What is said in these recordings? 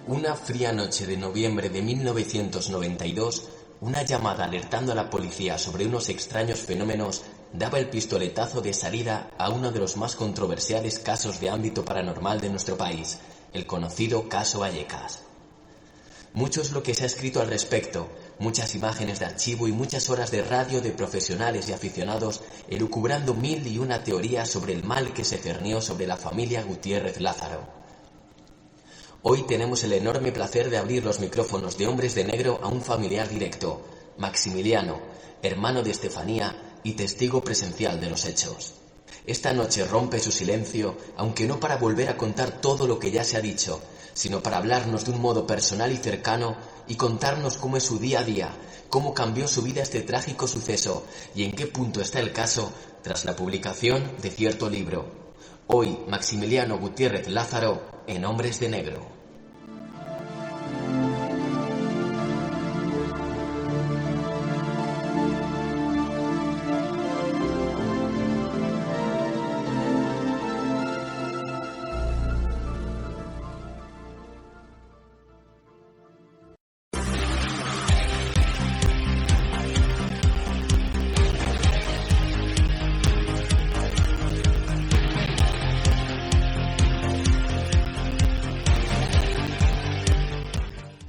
Una fría noche de noviembre de 1992, una llamada alertando a la policía sobre unos extraños fenómenos daba el pistoletazo de salida a uno de los más controversiales casos de ámbito paranormal de nuestro país, el conocido caso Vallecas. Mucho es lo que se ha escrito al respecto, muchas imágenes de archivo y muchas horas de radio de profesionales y aficionados elucubrando mil y una teorías sobre el mal que se cernió sobre la familia Gutiérrez Lázaro. Hoy tenemos el enorme placer de abrir los micrófonos de Hombres de Negro a un familiar directo, Maximiliano, hermano de Estefanía y testigo presencial de los hechos. Esta noche rompe su silencio, aunque no para volver a contar todo lo que ya se ha dicho, sino para hablarnos de un modo personal y cercano y contarnos cómo es su día a día, cómo cambió su vida este trágico suceso y en qué punto está el caso tras la publicación de cierto libro. Hoy, Maximiliano Gutiérrez Lázaro en Hombres de Negro.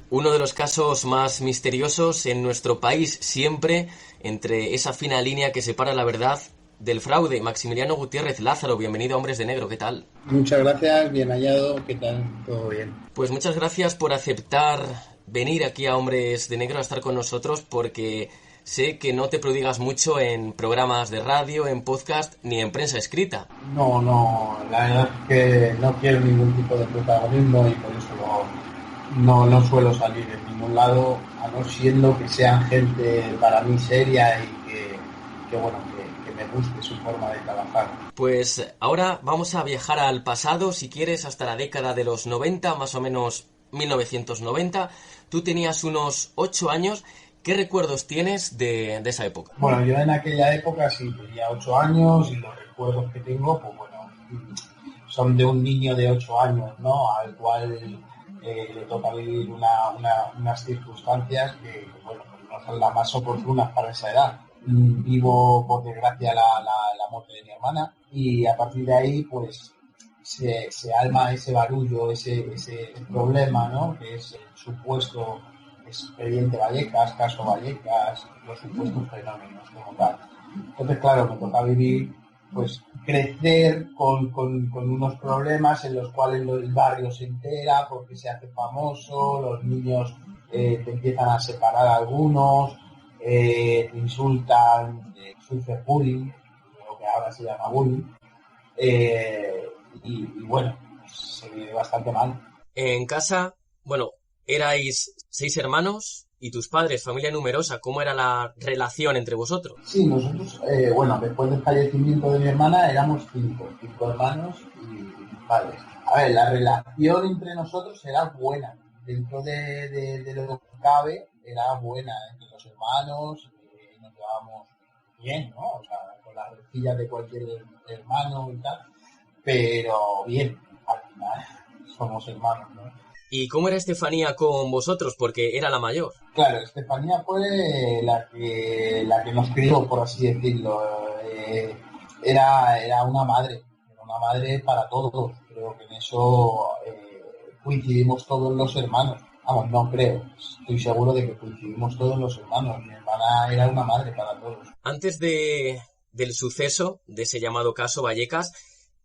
Uno de los casos más misteriosos en nuestro país, siempre entre esa fina línea que separa la verdad del fraude. Maximiliano Gutiérrez Lázaro, bienvenido a Hombres de Negro, ¿qué tal? Muchas gracias, bien hallado, ¿qué tal? Todo bien. Pues muchas gracias por aceptar venir aquí a Hombres de Negro a estar con nosotros, porque sé que no te prodigas mucho en programas de radio, en podcast, ni en prensa escrita. No, la verdad es que no quiero ningún tipo de protagonismo y por eso no suelo salir en ningún lado, a no siendo que sean gente para mí seria y que me guste su forma de trabajar. Pues ahora vamos a viajar al pasado, si quieres, hasta la década de los 90, más o menos 1990. Tú tenías unos 8 años. ¿Qué recuerdos tienes de esa época? Bueno, yo en aquella época sí tenía 8 años y los recuerdos que tengo, pues bueno, son de un niño de 8 años, ¿no? Al cual le toca vivir unas circunstancias que bueno, pues no son las más oportunas para esa edad. Vivo, por desgracia, la muerte de mi hermana y a partir de ahí, pues, se alma ese barullo, ese problema, ¿no? Que es el supuesto expediente Vallecas, caso Vallecas, los supuestos fenómenos como tal. Entonces, claro, me toca vivir, pues, crecer con unos problemas en los cuales el barrio se entera porque se hace famoso, los niños te empiezan a separar a algunos, te insultan, sufres bullying, lo que ahora se llama bullying, y bueno, pues, se vive bastante mal. En casa, bueno, erais 6 hermanos y tus padres, familia numerosa. ¿Cómo era la relación entre vosotros? Sí, nosotros, después del fallecimiento de mi hermana éramos 5 hermanos y mis padres. A ver, la relación entre nosotros era buena, dentro de lo que cabe, era buena entre los hermanos, nos llevábamos bien, ¿no? O sea, con las rencillas de cualquier hermano y tal, pero bien, al final somos hermanos, ¿no? ¿Y cómo era Estefanía con vosotros? Porque era la mayor. Claro, Estefanía fue la que nos crió, por así decirlo. Era una madre para todos. Creo que en eso coincidimos todos los hermanos. Vamos, no creo, estoy seguro de que coincidimos todos los hermanos. Mi hermana era una madre para todos. Antes del suceso, de ese llamado caso Vallecas,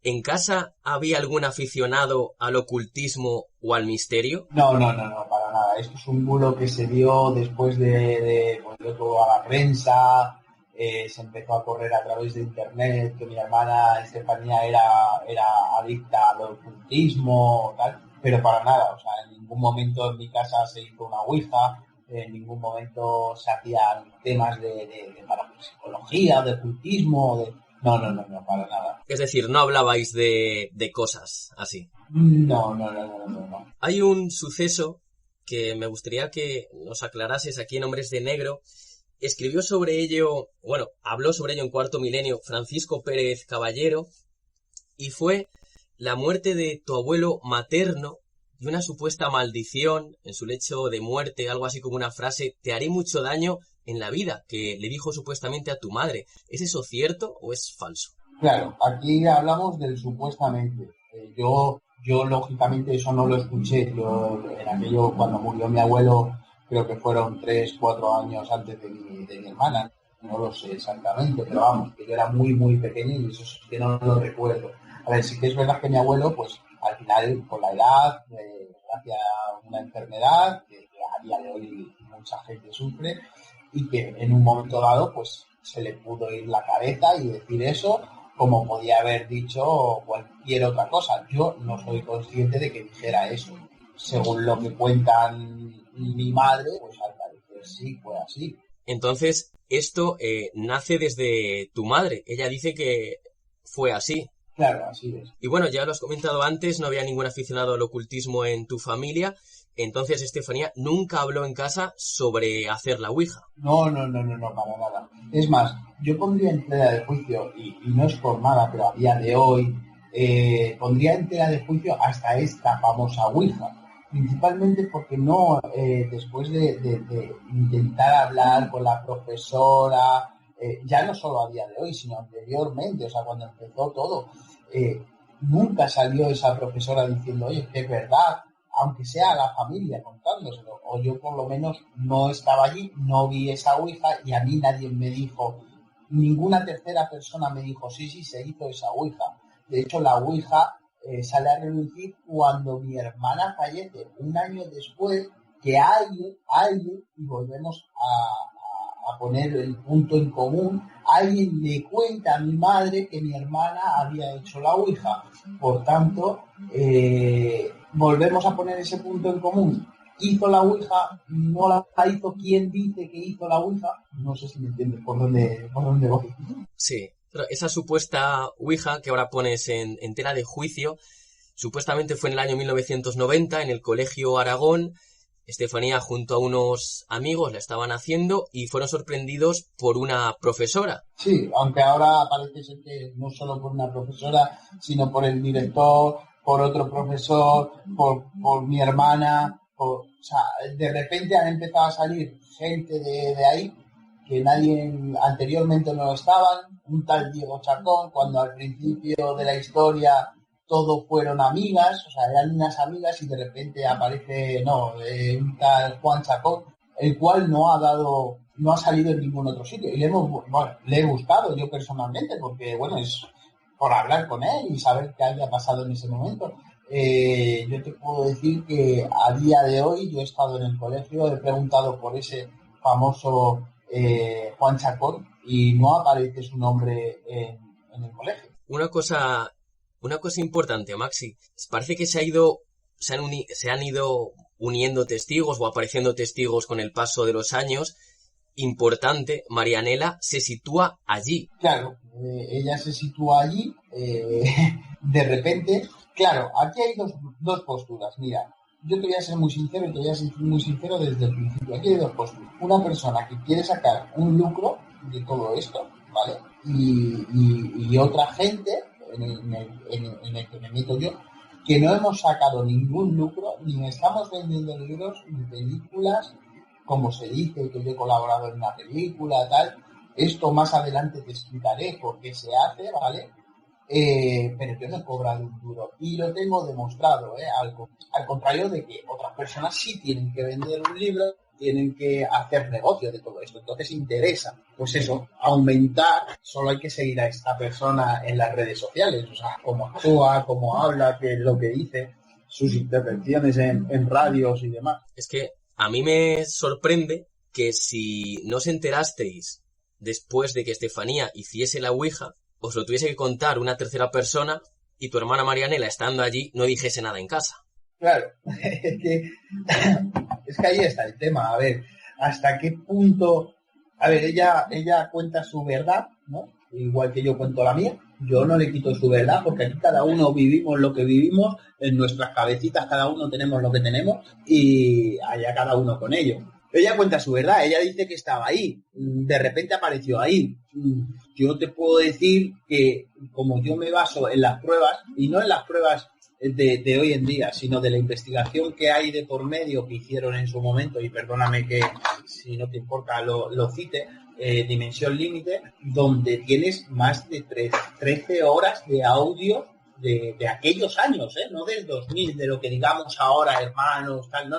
¿en casa había algún aficionado al ocultismo o al misterio? No, para nada. Esto es un bulo que se dio después de todo a la prensa, se empezó a correr a través de internet, que mi hermana Estefanía era adicta al ocultismo, tal, pero para nada. O sea, en ningún momento en mi casa se hizo una ouija, en ningún momento se hacían temas de parapsicología, de ocultismo, No, para nada. Es decir, no hablabais de cosas así. No. Hay un suceso que me gustaría que nos aclarases aquí en Hombres de Negro. Escribió sobre ello, habló sobre ello en Cuarto Milenio Francisco Pérez Caballero, y fue la muerte de tu abuelo materno, y una supuesta maldición en su lecho de muerte, algo así como una frase, te haré mucho daño en la vida, que le dijo supuestamente a tu madre. ¿Es eso cierto o es falso? Claro, aquí hablamos del supuestamente. Yo lógicamente eso no lo escuché. Yo en aquello, cuando murió mi abuelo, creo que fueron 3, 4 años antes de mi hermana. No lo sé exactamente, pero vamos, que yo era muy, muy pequeño y eso sí que no lo recuerdo. A ver, sí que es verdad que mi abuelo, pues al final, con la edad, gracias a una enfermedad que a día de hoy mucha gente sufre y que en un momento dado, pues se le pudo ir la cabeza y decir eso, como podía haber dicho cualquier otra cosa. Yo no soy consciente de que dijera eso. Según lo que cuentan mi madre, pues al parecer sí fue así. Entonces, esto nace desde tu madre. Ella dice que fue así. Claro, así es. Y bueno, ya lo has comentado antes, no había ningún aficionado al ocultismo en tu familia. Entonces, Estefanía nunca habló en casa sobre hacer la ouija. No, para nada. Es más, yo pondría en tela de juicio, y no es por nada, pero a día de hoy, pondría en tela de juicio hasta esta famosa ouija. Principalmente porque no, después de intentar hablar con la profesora, ya no solo a día de hoy, sino anteriormente, o sea, cuando empezó todo, nunca salió esa profesora diciendo, oye, que es verdad, aunque sea a la familia contándoselo, o yo por lo menos no estaba allí, no vi esa ouija y a mí nadie me dijo, ninguna tercera persona me dijo, sí, se hizo esa ouija. De hecho, la ouija sale a relucir cuando mi hermana fallece, un año después, que alguien, y volvemos a poner el punto en común, alguien le cuenta a mi madre que mi hermana había hecho la ouija. Por tanto, volvemos a poner ese punto en común. Hizo la ouija, no la hizo, ¿quién dice que hizo la ouija? No sé si me entiendes por dónde voy. Sí, pero esa supuesta ouija que ahora pones en tela de juicio, supuestamente fue en el año 1990 en el Colegio Aragón. Estefanía junto a unos amigos la estaban haciendo y fueron sorprendidos por una profesora. Sí, aunque ahora parece ser que no solo por una profesora, sino por el director, por otro profesor, por mi hermana. O sea, de repente han empezado a salir gente de ahí que nadie anteriormente no estaban. Un tal Diego Chacón, cuando al principio de la historia todos fueron amigas, o sea, eran unas amigas y de repente aparece, un tal Juan Chacón, el cual no ha salido en ningún otro sitio. Y le he buscado yo personalmente, porque, es por hablar con él y saber qué había pasado en ese momento. Yo te puedo decir que a día de hoy yo he estado en el colegio, he preguntado por ese famoso Juan Chacón y no aparece su nombre en el colegio. Una cosa importante, Maxi, parece que se han ido uniendo testigos o apareciendo testigos con el paso de los años. Importante, Marianela se sitúa allí. Claro, ella se sitúa allí, de repente. Claro, aquí hay dos posturas. Mira, yo te voy a ser muy sincero y te voy a ser muy sincero desde el principio. Aquí hay dos posturas. Una persona que quiere sacar un lucro de todo esto, ¿vale? Y otra gente, en el que me meto yo, que no hemos sacado ningún lucro, ni estamos vendiendo libros, ni películas, como se dice, que yo he colaborado en una película, tal. Esto más adelante te explicaré por qué se hace, ¿vale? Pero yo no he cobrado un duro y lo tengo demostrado, al contrario de que otras personas sí tienen que vender un libro, tienen que hacer negocio de todo esto, entonces interesa, pues eso, aumentar. Solo hay que seguir a esta persona en las redes sociales, o sea, cómo actúa, cómo habla, qué es lo que dice, sus intervenciones en radios y demás. Es que a mí me sorprende que si no os enterasteis después de que Estefanía hiciese la ouija, os lo tuviese que contar una tercera persona y tu hermana Marianela, estando allí, no dijese nada en casa. Claro, es que ahí está el tema. A ver, hasta qué punto. A ver, ella cuenta su verdad, ¿no? Igual que yo cuento la mía. Yo no le quito su verdad, porque aquí cada uno vivimos lo que vivimos, en nuestras cabecitas cada uno tenemos lo que tenemos y allá cada uno con ello. Ella cuenta su verdad, ella dice que estaba ahí, de repente apareció ahí. Yo te puedo decir que como yo me baso en las pruebas, y no en las pruebas de hoy en día, sino de la investigación que hay de por medio que hicieron en su momento, y perdóname que si no te importa lo cite, Dimensión Límite, donde tienes más de 13 horas de audio de aquellos años, no del 2000, de lo que digamos ahora, hermanos, tal, no,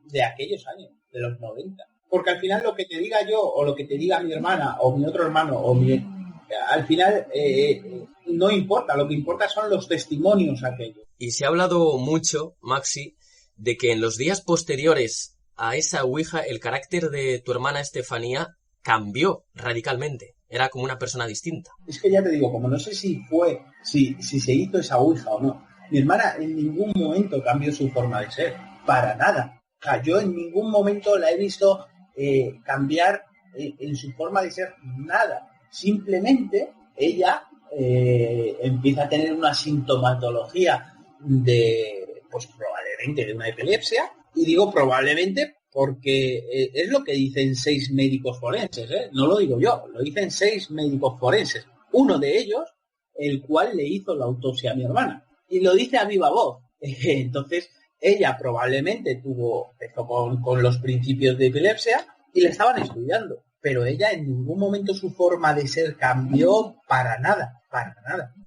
de aquellos años, de los 90. Porque al final lo que te diga yo, o lo que te diga mi hermana, o mi otro hermano, al final no importa, lo que importa son los testimonios aquellos. Y se ha hablado mucho, Maxi, de que en los días posteriores a esa ouija el carácter de tu hermana Estefanía cambió radicalmente. Era como una persona distinta. Es que ya te digo, como no sé si se hizo esa ouija o no, mi hermana en ningún momento cambió su forma de ser, para nada. O sea, yo en ningún momento la he visto cambiar en su forma de ser nada. Simplemente ella empieza a tener una sintomatología pues probablemente de una epilepsia, y digo probablemente porque es lo que dicen 6 médicos forenses, no lo digo yo, lo dicen 6 médicos forenses, uno de ellos, el cual le hizo la autopsia a mi hermana, y lo dice a viva voz. Entonces, ella probablemente empezó con los principios de epilepsia y le estaban estudiando, pero ella en ningún momento su forma de ser cambió para nada.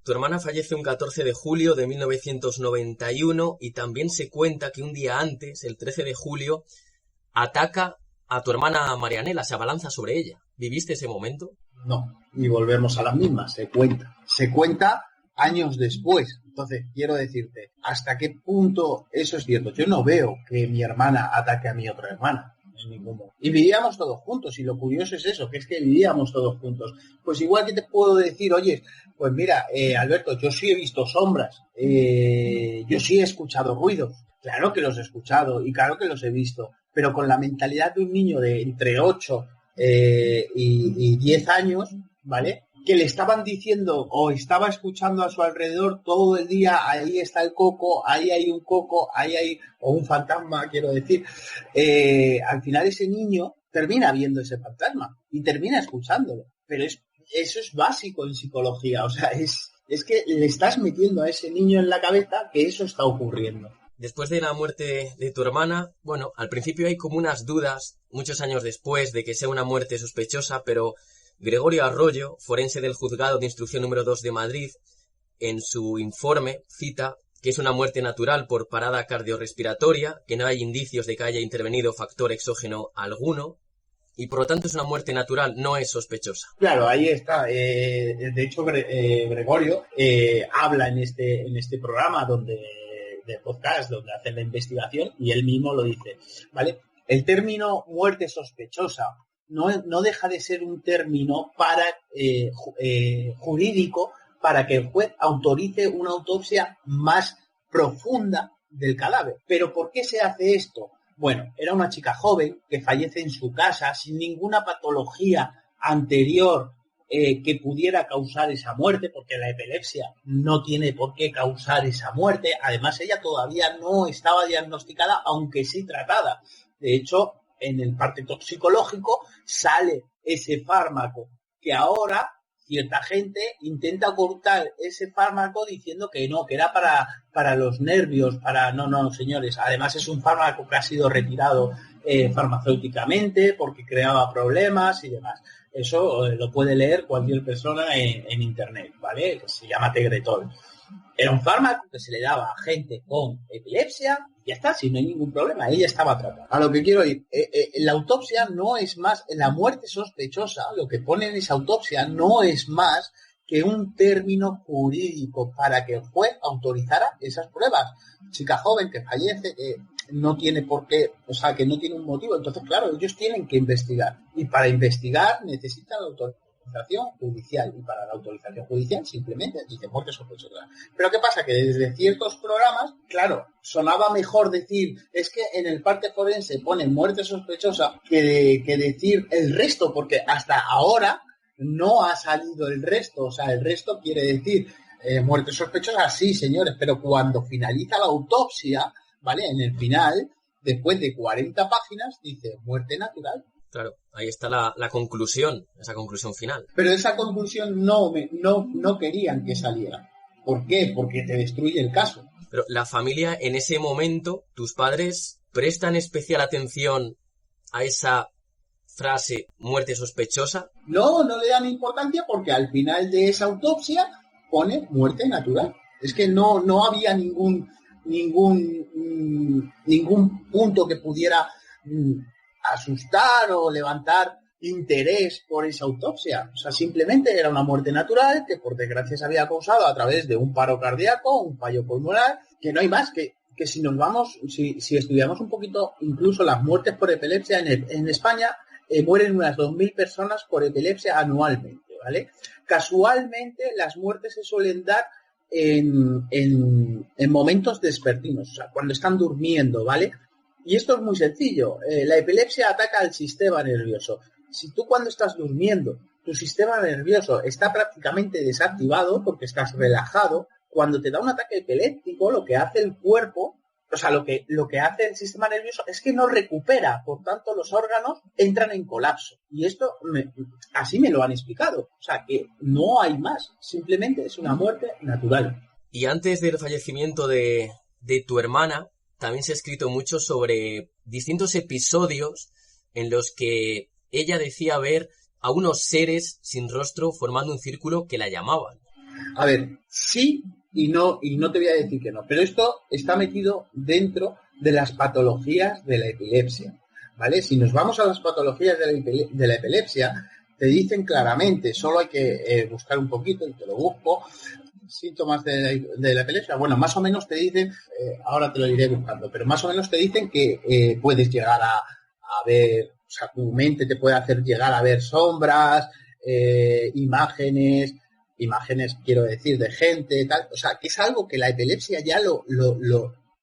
Tu hermana fallece un 14 de julio de 1991 y también se cuenta que un día antes, el 13 de julio, ataca a tu hermana Marianela, se abalanza sobre ella. ¿Viviste ese momento? No, y volvemos a las mismas, se cuenta años después. Entonces, quiero decirte, ¿hasta qué punto eso es cierto? Yo no veo que mi hermana ataque a mi otra hermana. En ningún momento. Y vivíamos todos juntos, y lo curioso es eso, que es que vivíamos todos juntos. Pues igual que te puedo decir, oye, pues mira, Alberto, yo sí he visto sombras, yo sí he escuchado ruidos, claro que los he escuchado y claro que los he visto, pero con la mentalidad de un niño de entre 8 y 10 años, ¿vale?, que le estaban diciendo o estaba escuchando a su alrededor todo el día, ahí está el coco, ahí hay un coco, ahí hay, o un fantasma, quiero decir, al final ese niño termina viendo ese fantasma y termina escuchándolo. Pero eso es básico en psicología, o sea, es que le estás metiendo a ese niño en la cabeza que eso está ocurriendo. Después de la muerte de tu hermana, bueno, al principio hay como unas dudas, muchos años después, de que sea una muerte sospechosa, pero Gregorio Arroyo, forense del Juzgado de Instrucción número 2 de Madrid, en su informe cita que es una muerte natural por parada cardiorrespiratoria, que no hay indicios de que haya intervenido factor exógeno alguno, y por lo tanto es una muerte natural, no es sospechosa. Claro, ahí está. De hecho, Gregorio habla en este programa de podcast donde hacen la investigación, y él mismo lo dice, ¿vale? El término muerte sospechosa no deja de ser un término jurídico para que el juez autorice una autopsia más profunda del cadáver. ¿Pero por qué se hace esto? Bueno, era una chica joven que fallece en su casa sin ninguna patología anterior que pudiera causar esa muerte, porque la epilepsia no tiene por qué causar esa muerte. Además, ella todavía no estaba diagnosticada, aunque sí tratada. De hecho, en el parte toxicológico sale ese fármaco que ahora cierta gente intenta ocultar ese fármaco diciendo que no, que era para los nervios, no, señores. Además es un fármaco que ha sido retirado farmacéuticamente porque creaba problemas y demás. Eso lo puede leer cualquier persona en internet, ¿vale? Que se llama Tegretol. Era un fármaco que se le daba a gente con epilepsia, y ya está, si no hay ningún problema, ella estaba tratada. A lo que quiero ir, la autopsia no es más, la muerte sospechosa, lo que pone en esa autopsia no es más que un término jurídico para que el juez autorizara esas pruebas. Chica joven que fallece, que no tiene por qué, o sea, que no tiene un motivo, entonces claro, ellos tienen que investigar, y para investigar necesitan la autorización judicial, y para la autorización judicial simplemente dice muerte sospechosa. Pero ¿qué pasa? Que desde ciertos programas, claro, sonaba mejor decir, es que en el parte forense ponen muerte sospechosa que decir el resto, porque hasta ahora no ha salido el resto, o sea, el resto quiere decir muerte sospechosa, sí, señores, pero cuando finaliza la autopsia, ¿vale? En el final, después de 40 páginas, dice muerte natural. Claro, ahí está la conclusión, esa conclusión final. Pero esa conclusión no querían que saliera. ¿Por qué? Porque te destruye el caso. Pero la familia, en ese momento, tus padres prestan especial atención a esa frase muerte sospechosa. No le dan importancia porque al final de esa autopsia pone muerte natural. Es que no había ningún punto que pudiera asustar o levantar interés por esa autopsia. O sea, simplemente era una muerte natural que por desgracia se había causado a través de un paro cardíaco, un fallo pulmonar, que no hay más que si nos vamos, si estudiamos un poquito incluso las muertes por epilepsia en España, mueren unas 2.000 personas por epilepsia anualmente, ¿vale? Casualmente las muertes se suelen dar en momentos despertinos, o sea, cuando están durmiendo, ¿vale? Y esto es muy sencillo. La epilepsia ataca al sistema nervioso. Si tú cuando estás durmiendo, tu sistema nervioso está prácticamente desactivado porque estás relajado, cuando te da un ataque epiléptico, lo que hace el cuerpo, o sea, lo que hace el sistema nervioso es que no recupera, por tanto los órganos entran en colapso. Y esto así me lo han explicado. O sea, que no hay más, simplemente es una muerte natural. Y antes del fallecimiento de tu hermana, también se ha escrito mucho sobre distintos episodios en los que ella decía ver a unos seres sin rostro formando un círculo que la llamaban. A ver, sí y no te voy a decir que no, pero esto está metido dentro de las patologías de la epilepsia, ¿vale? Si nos vamos a las patologías de la epilepsia, te dicen claramente, solo hay que buscar un poquito, y te lo busco, síntomas de la epilepsia, bueno, más o menos te dicen, ahora te lo iré buscando, pero más o menos te dicen que puedes llegar a ver, o sea, tu mente te puede hacer llegar a ver sombras, imágenes quiero decir, de gente, tal, o sea, que es algo que la epilepsia ya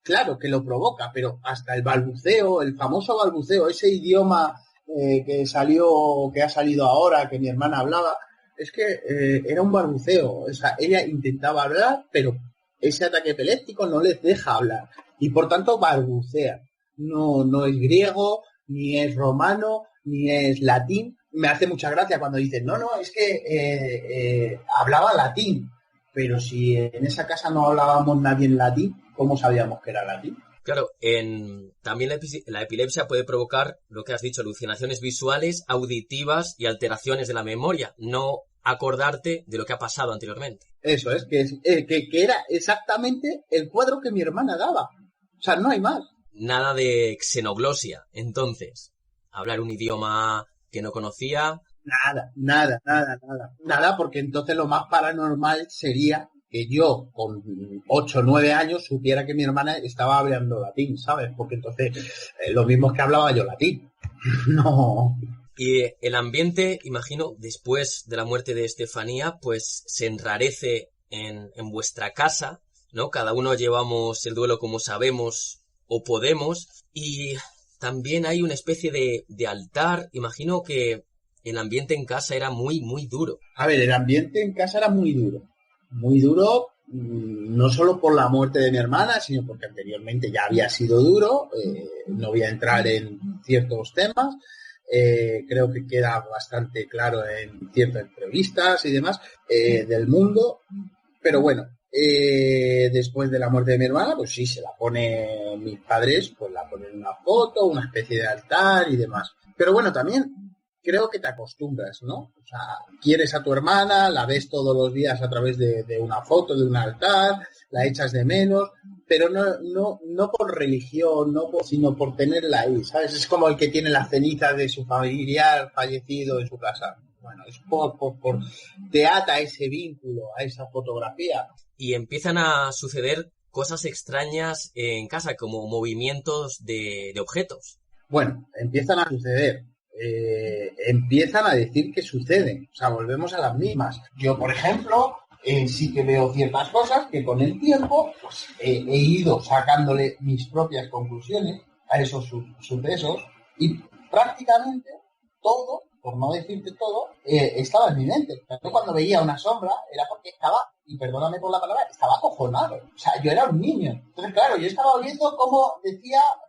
claro que lo provoca, pero hasta el balbuceo, el famoso balbuceo, ese idioma que ha salido ahora, que mi hermana hablaba, es que era un balbuceo, o sea, ella intentaba hablar, pero ese ataque epiléptico no les deja hablar, y por tanto balbucea, no es griego, ni es romano, ni es latín. Me hace mucha gracia cuando dicen, no, es que hablaba latín, pero si en esa casa no hablábamos nadie en latín, ¿cómo sabíamos que era latín? Claro, también la epilepsia puede provocar, lo que has dicho, alucinaciones visuales, auditivas y alteraciones de la memoria, no acordarte de lo que ha pasado anteriormente. Eso es, que era exactamente el cuadro que mi hermana daba. O sea, no hay más. Nada de xenoglosia, entonces. Hablar un idioma que no conocía. Nada, porque entonces lo más paranormal sería que yo, con 8 o 9 años, supiera que mi hermana estaba hablando latín, ¿sabes? Porque entonces lo mismo es que hablaba yo latín. No. Y el ambiente, imagino, después de la muerte de Estefanía, pues se enrarece en vuestra casa, ¿no? Cada uno llevamos el duelo como sabemos o podemos, y también hay una especie de altar. Imagino que el ambiente en casa era muy, muy duro. A ver, el ambiente en casa era muy duro, no solo por la muerte de mi hermana, sino porque anteriormente ya había sido duro. No voy a entrar en ciertos temas, creo que queda bastante claro en ciertas entrevistas y demás del mundo, pero bueno, después de la muerte de mi hermana, pues sí, se la pone mis padres, pues la ponen una foto, una especie de altar y demás. Pero bueno, también creo que te acostumbras, ¿no? O sea, quieres a tu hermana, la ves todos los días a través de una foto, de un altar, la echas de menos, pero no por religión, sino por tenerla ahí, ¿sabes? Es como el que tiene las cenizas de su familiar fallecido en su casa. Bueno, es por te ata ese vínculo a esa fotografía. Y empiezan a suceder cosas extrañas en casa, como movimientos de objetos. Bueno, empiezan a suceder. Empiezan a decir que suceden. O sea, volvemos a las mismas. Yo, por ejemplo, sí que veo ciertas cosas que con el tiempo pues, he ido sacándole mis propias conclusiones a esos sucesos y prácticamente todo, por no decirte todo, estaba en mi mente. Yo cuando veía una sombra era porque estaba, y perdóname por la palabra, estaba acojonado. O sea, yo era un niño. Entonces, claro, yo estaba oyendo como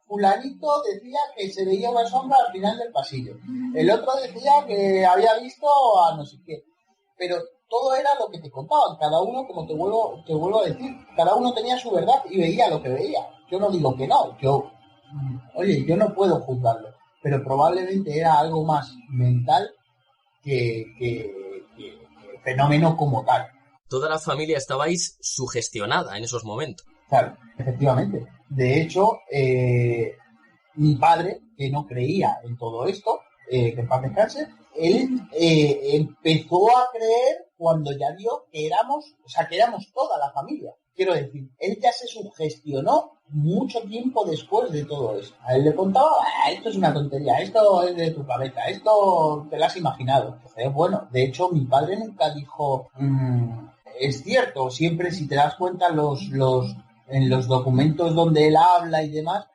fulanito decía que se veía una sombra al final del pasillo. El otro decía que había visto a no sé qué. Pero todo era lo que te contaban, cada uno, como te vuelvo a decir, cada uno tenía su verdad y veía lo que veía. Yo no digo que no, oye, yo no puedo juzgarlo, pero probablemente era algo más mental que fenómeno como tal. Toda la familia estabais sugestionada en esos momentos. Claro, efectivamente. De hecho, mi padre, que no creía en todo esto, que en paz descanse, él empezó a creer cuando ya vio que éramos toda la familia. Quiero decir, él ya se sugestionó mucho tiempo después de todo eso. A él le contaba, esto es una tontería, esto es de tu cabeza, esto te lo has imaginado. Entonces, bueno, de hecho, mi padre nunca dijo, es cierto, siempre si te das cuenta en los documentos donde él habla y demás,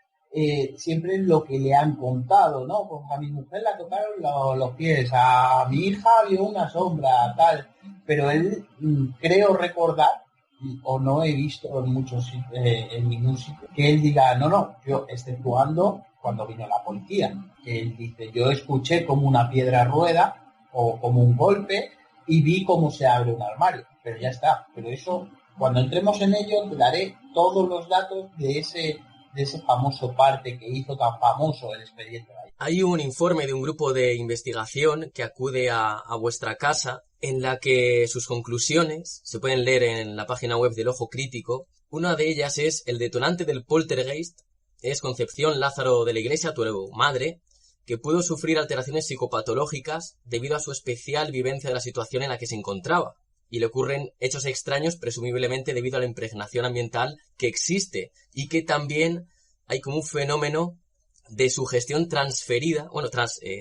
siempre es lo que le han contado, ¿no? Pues a mi mujer le tocaron los pies, a mi hija vio una sombra, tal, pero él, creo recordar, o no he visto en ningún sitio, que él diga, no, yo exceptuando cuando vino la policía, que él dice, yo escuché como una piedra rueda o como un golpe y vi cómo se abre un armario, pero ya está, pero eso, cuando entremos en ello, te daré todos los datos de ese famoso parte que hizo tan famoso el expediente. Hay un informe de un grupo de investigación que acude a vuestra casa en la que sus conclusiones se pueden leer en la página web del Ojo Crítico. Una de ellas es: el detonante del poltergeist es Concepción Lázaro de la Iglesia, tu madre, que pudo sufrir alteraciones psicopatológicas debido a su especial vivencia de la situación en la que se encontraba. Y le ocurren hechos extraños, presumiblemente debido a la impregnación ambiental que existe, y que también hay como un fenómeno de sugestión transferida,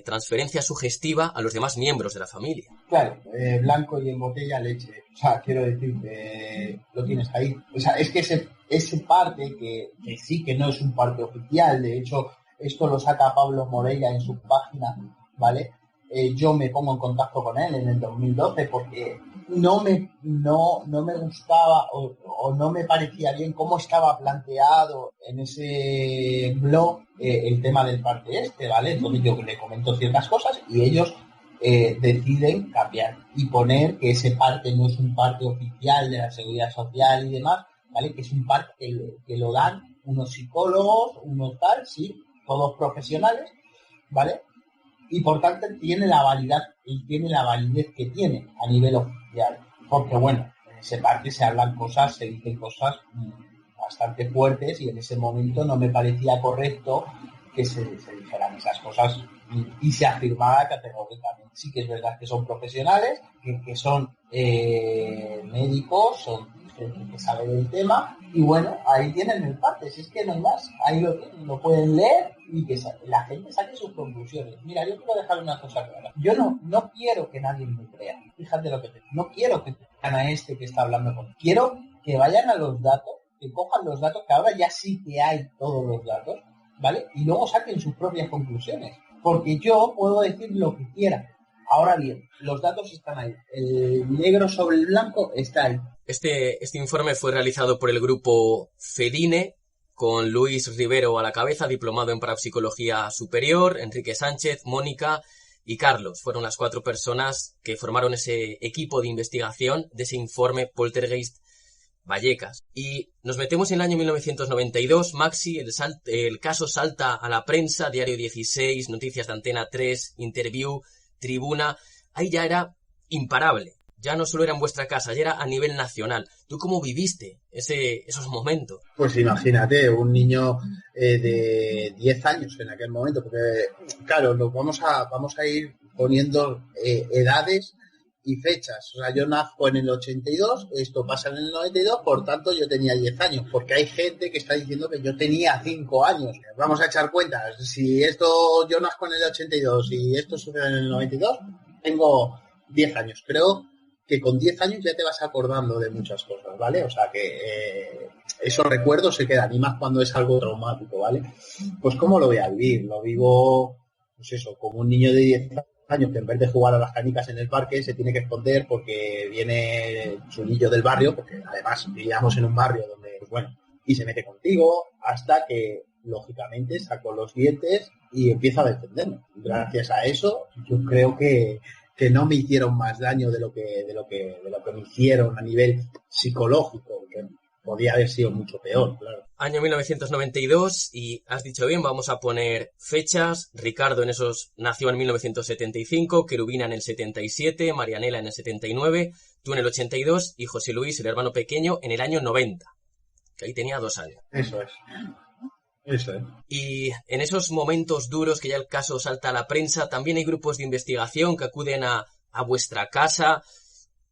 transferencia sugestiva a los demás miembros de la familia. Claro, blanco y en botella leche. O sea, quiero decir que lo tienes ahí. O sea, es que ese parte que sí que no es un parte oficial, de hecho, esto lo saca Pablo Moreira en su página, ¿vale? Yo me pongo en contacto con él en el 2012 porque no me gustaba o no me parecía bien cómo estaba planteado en ese blog el tema del parte ¿vale? Entonces yo le comento ciertas cosas y ellos deciden cambiar y poner que ese parte no es un parte oficial de la Seguridad Social y demás, ¿vale? Que es un parte que lo dan unos psicólogos, unos tal, sí, todos profesionales, ¿vale? Y por tanto tiene la validez que tiene a nivel oficial. Porque bueno, en ese parte se dicen cosas bastante fuertes y en ese momento no me parecía correcto que se dijeran esas cosas y se afirmaba categóricamente. Sí que es verdad que son profesionales, que son médicos, son gente que sabe del tema y bueno, ahí tienen el parte, si es que no hay más, ahí lo tienen, lo pueden leer y que la gente saque sus conclusiones. Mira, yo quiero dejar una cosa clara, yo no quiero que nadie me crea, fíjate lo que te digo, no quiero que crean a este que está hablando conmigo, quiero que vayan a los datos, que cojan los datos, que ahora ya sí que hay todos los datos, ¿vale? Y luego saquen sus propias conclusiones, porque yo puedo decir lo que quiera. Ahora bien, los datos están ahí, el negro sobre el blanco está ahí. Este informe fue realizado por el grupo FEDINE, con Luis Rivero a la cabeza, diplomado en Parapsicología Superior, Enrique Sánchez, Mónica y Carlos. Fueron las 4 personas que formaron ese equipo de investigación de ese informe Poltergeist Vallecas. Y nos metemos en el año 1992, Maxi, el caso salta a la prensa, Diario 16, Noticias de Antena 3, Interview, Tribuna. Ahí ya era imparable. Ya no solo era en vuestra casa, ya era a nivel nacional. ¿Tú cómo viviste esos momentos? Pues imagínate, un niño de 10 años en aquel momento, porque claro, vamos a ir poniendo edades y fechas. O sea, yo nazco en el 82, esto pasa en el 92, por tanto yo tenía 10 años, porque hay gente que está diciendo que yo tenía 5 años. Vamos a echar cuentas, si yo nazco en el 82 y esto sucede en el 92, tengo 10 años. Creo que con 10 años ya te vas acordando de muchas cosas, ¿vale? O sea que esos recuerdos se quedan, y más cuando es algo traumático, ¿vale? Pues ¿cómo lo voy a vivir? Lo vivo, pues eso, como un niño de 10 años que en vez de jugar a las canicas en el parque se tiene que esconder porque viene su niño del barrio, porque además vivíamos en un barrio donde, pues bueno, y se mete contigo hasta que, lógicamente, saco los dientes y empiezo a defenderme. Gracias a eso, yo creo que que no me hicieron más daño de lo que me hicieron a nivel psicológico, que podía haber sido mucho peor, claro. Año 1992 y has dicho bien, vamos a poner fechas. Ricardo nació en 1975, Querubina en el 77, Marianela en el 79, tú en el 82 y José Luis, el hermano pequeño, en el año 90. Que ahí tenía 2 años. Eso es. Y en esos momentos duros que ya el caso salta a la prensa, también hay grupos de investigación que acuden a vuestra casa.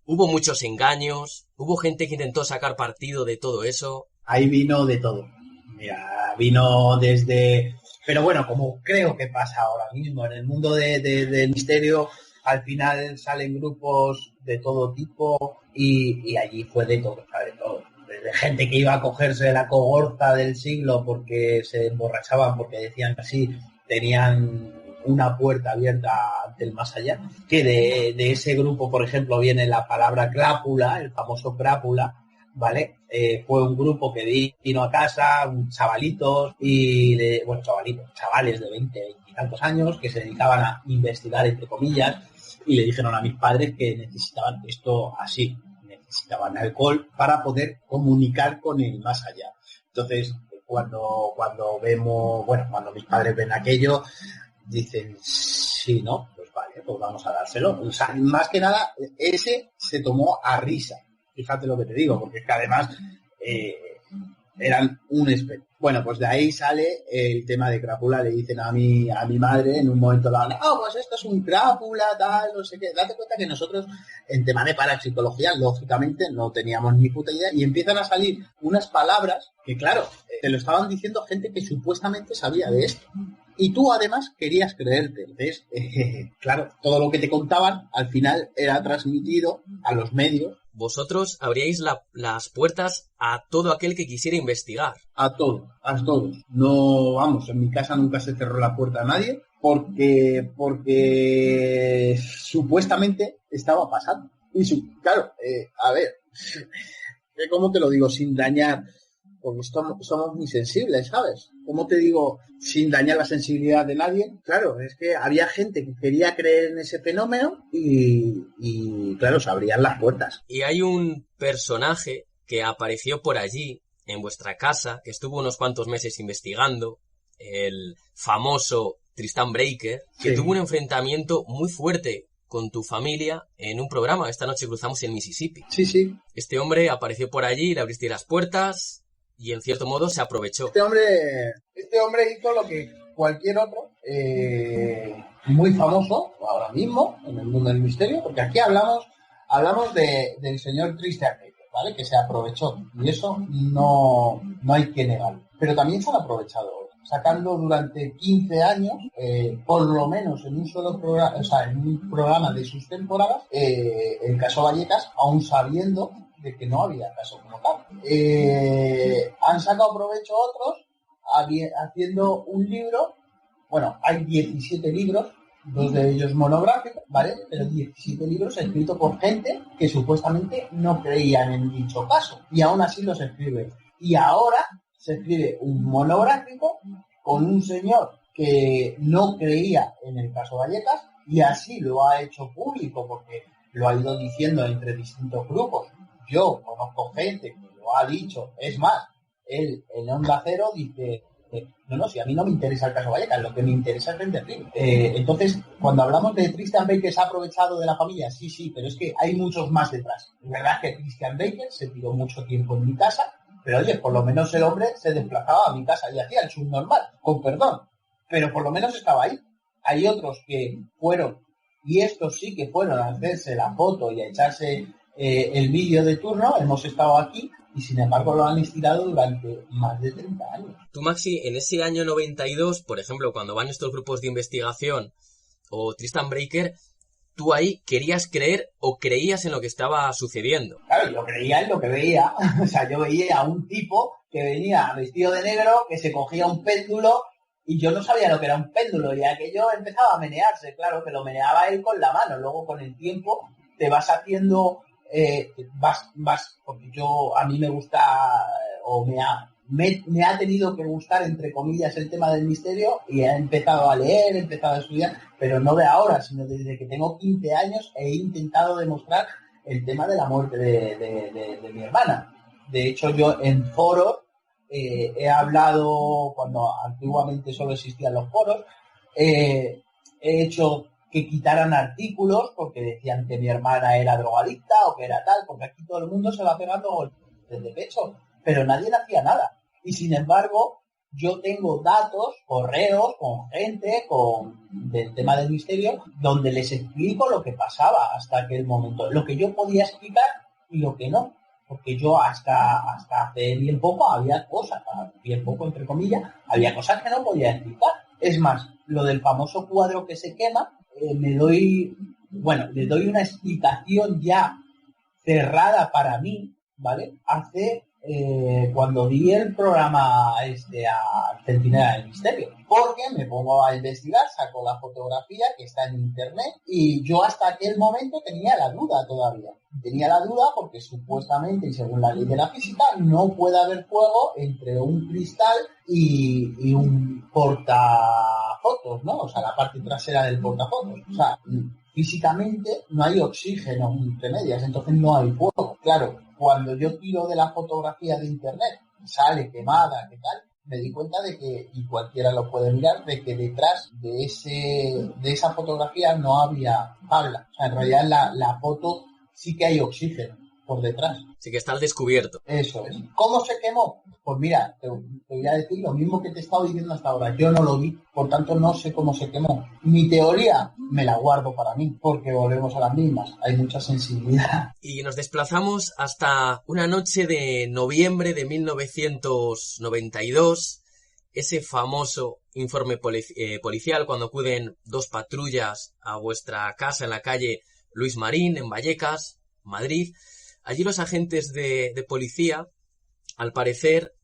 Hubo muchos engaños, hubo gente que intentó sacar partido de todo eso. Ahí vino de todo. Mira, vino desde... Pero bueno, como creo que pasa ahora mismo en el mundo del misterio, al final salen grupos de todo tipo y allí fue de todo, de todo. Desde gente que iba a cogerse la cogorza del siglo porque se emborrachaban, porque decían que así tenían una puerta abierta del más allá, que de ese grupo, por ejemplo, viene la palabra crápula, el famoso crápula, ¿vale? Fue un grupo que vino a casa, chavalitos, chavales de 20 y tantos años que se dedicaban a investigar, entre comillas, y le dijeron a mis padres que necesitaban esto así, necesitaban alcohol para poder comunicar con el más allá. Entonces, cuando mis padres ven aquello, dicen, sí, ¿no? Pues vale, pues vamos a dárselo. O sea, más que nada, ese se tomó a risa. Fíjate lo que te digo, porque es que además eran un espectáculo. Bueno, pues de ahí sale el tema de crápula. Le dicen a mi madre en un momento dado, pues esto es un crápula, tal, no sé qué. Date cuenta que nosotros, en tema de parapsicología, lógicamente no teníamos ni puta idea y empiezan a salir unas palabras que, claro, te lo estaban diciendo gente que supuestamente sabía de esto. Y tú, además, querías creerte. Entonces, claro, todo lo que te contaban, al final, era transmitido a los medios. Vosotros abríais las puertas a todo aquel que quisiera investigar. A todos. No, vamos, en mi casa nunca se cerró la puerta a nadie porque supuestamente estaba pasando. Y claro, a ver, ¿cómo te lo digo? Sin dañar, porque somos muy sensibles, ¿sabes? ¿Cómo te digo? Sin dañar la sensibilidad de nadie. Claro, es que había gente que quería creer en ese fenómeno y claro, se abrían las puertas. Y hay un personaje que apareció por allí, en vuestra casa, que estuvo unos cuantos meses investigando, el famoso Tristan Breaker, que tuvo un enfrentamiento muy fuerte con tu familia en un programa. Esta noche cruzamos el Mississippi. Sí. Este hombre apareció por allí, le abriste las puertas y en cierto modo se aprovechó. Este hombre hizo lo que cualquier otro muy famoso ahora mismo en el mundo del misterio, porque aquí hablamos del señor Tristan Breaker, ¿vale? Que se aprovechó y eso no hay que negarlo. Pero también se han aprovechado sacando durante 15 años, por lo menos en un solo programa, o sea, en un programa de sus temporadas, el caso Vallecas, aún sabiendo de que no había caso como tal. Han sacado provecho otros haciendo un libro. Bueno, hay 17 libros, 2 de ellos monográficos, ¿vale? Pero 17 libros escritos por gente que supuestamente no creían en dicho caso y aún así los escribe. Y ahora se escribe un monográfico con un señor que no creía en el caso Vallecas y así lo ha hecho público porque lo ha ido diciendo entre distintos grupos. Yo conozco gente que lo ha dicho, es más, él en Onda Cero dice, no, si a mí no me interesa el caso Vallecas, lo que me interesa es vender libros. Entonces, cuando hablamos de Tristan Baker se ha aprovechado de la familia, sí, pero es que hay muchos más detrás. La verdad es que Tristan Baker se tiró mucho tiempo en mi casa, pero oye, por lo menos el hombre se desplazaba a mi casa y hacía el subnormal, con perdón, pero por lo menos estaba ahí. Hay otros que fueron, y estos sí que fueron a hacerse la foto y a echarse el vídeo de turno, hemos estado aquí, y sin embargo lo han estirado durante más de 30 años. Tú, Maxi, en ese año 92, por ejemplo, cuando van estos grupos de investigación o Tristan Breaker, ¿tú ahí querías creer o creías en lo que estaba sucediendo? Claro, yo creía en lo que veía. O sea, yo veía a un tipo que venía vestido de negro, que se cogía un péndulo, y yo no sabía lo que era un péndulo, y aquello empezaba a menearse, claro, que lo meneaba él con la mano. Luego, con el tiempo, te vas haciendo... vas, porque a mí me gusta, me ha tenido que gustar, entre comillas, el tema del misterio y he empezado a leer, he empezado a estudiar, pero no de ahora, sino desde que tengo 15 años he intentado demostrar el tema de la muerte de mi hermana. De hecho, yo en foros he hablado, cuando antiguamente solo existían los foros, he hecho que quitaran artículos porque decían que mi hermana era drogadicta o que era tal, porque aquí todo el mundo se va pegando golpes de pecho, pero nadie hacía nada. Y sin embargo, yo tengo datos, correos con gente del tema del misterio, donde les explico lo que pasaba hasta aquel momento, lo que yo podía explicar y lo que no. Porque yo hasta hace bien poco había cosas, bien poco entre comillas, había cosas que no podía explicar. Es más, lo del famoso cuadro que se quema, le doy una explicación ya cerrada para mí, ¿vale? Cuando di el programa a Centinela del Misterio, porque me pongo a investigar, saco la fotografía que está en internet y yo hasta aquel momento tenía la duda todavía. Tenía la duda porque supuestamente y según la ley de la física no puede haber fuego entre un cristal y un portafotos, ¿no? O sea, la parte trasera del portafotos. O sea, físicamente no hay oxígeno entre medias, entonces no hay fuego. Claro, cuando yo tiro de la fotografía de internet, sale quemada, ¿qué tal? Me di cuenta de que, y cualquiera lo puede mirar, de que detrás de esa fotografía no había tabla. O sea, en realidad la foto sí que hay oxígeno por detrás. Sí que está al descubierto. Eso es. ¿Cómo se quemó? Pues mira, te voy a decir lo mismo que te he estado diciendo hasta ahora. Yo no lo vi, por tanto no sé cómo se quemó. Mi teoría me la guardo para mí, porque volvemos a las mismas. Hay mucha sensibilidad. Y nos desplazamos hasta una noche de noviembre de 1992, ese famoso informe policial cuando acuden 2 patrullas a vuestra casa en la calle Luis Marín, en Vallecas, Madrid. Allí los agentes de policía, al parecer,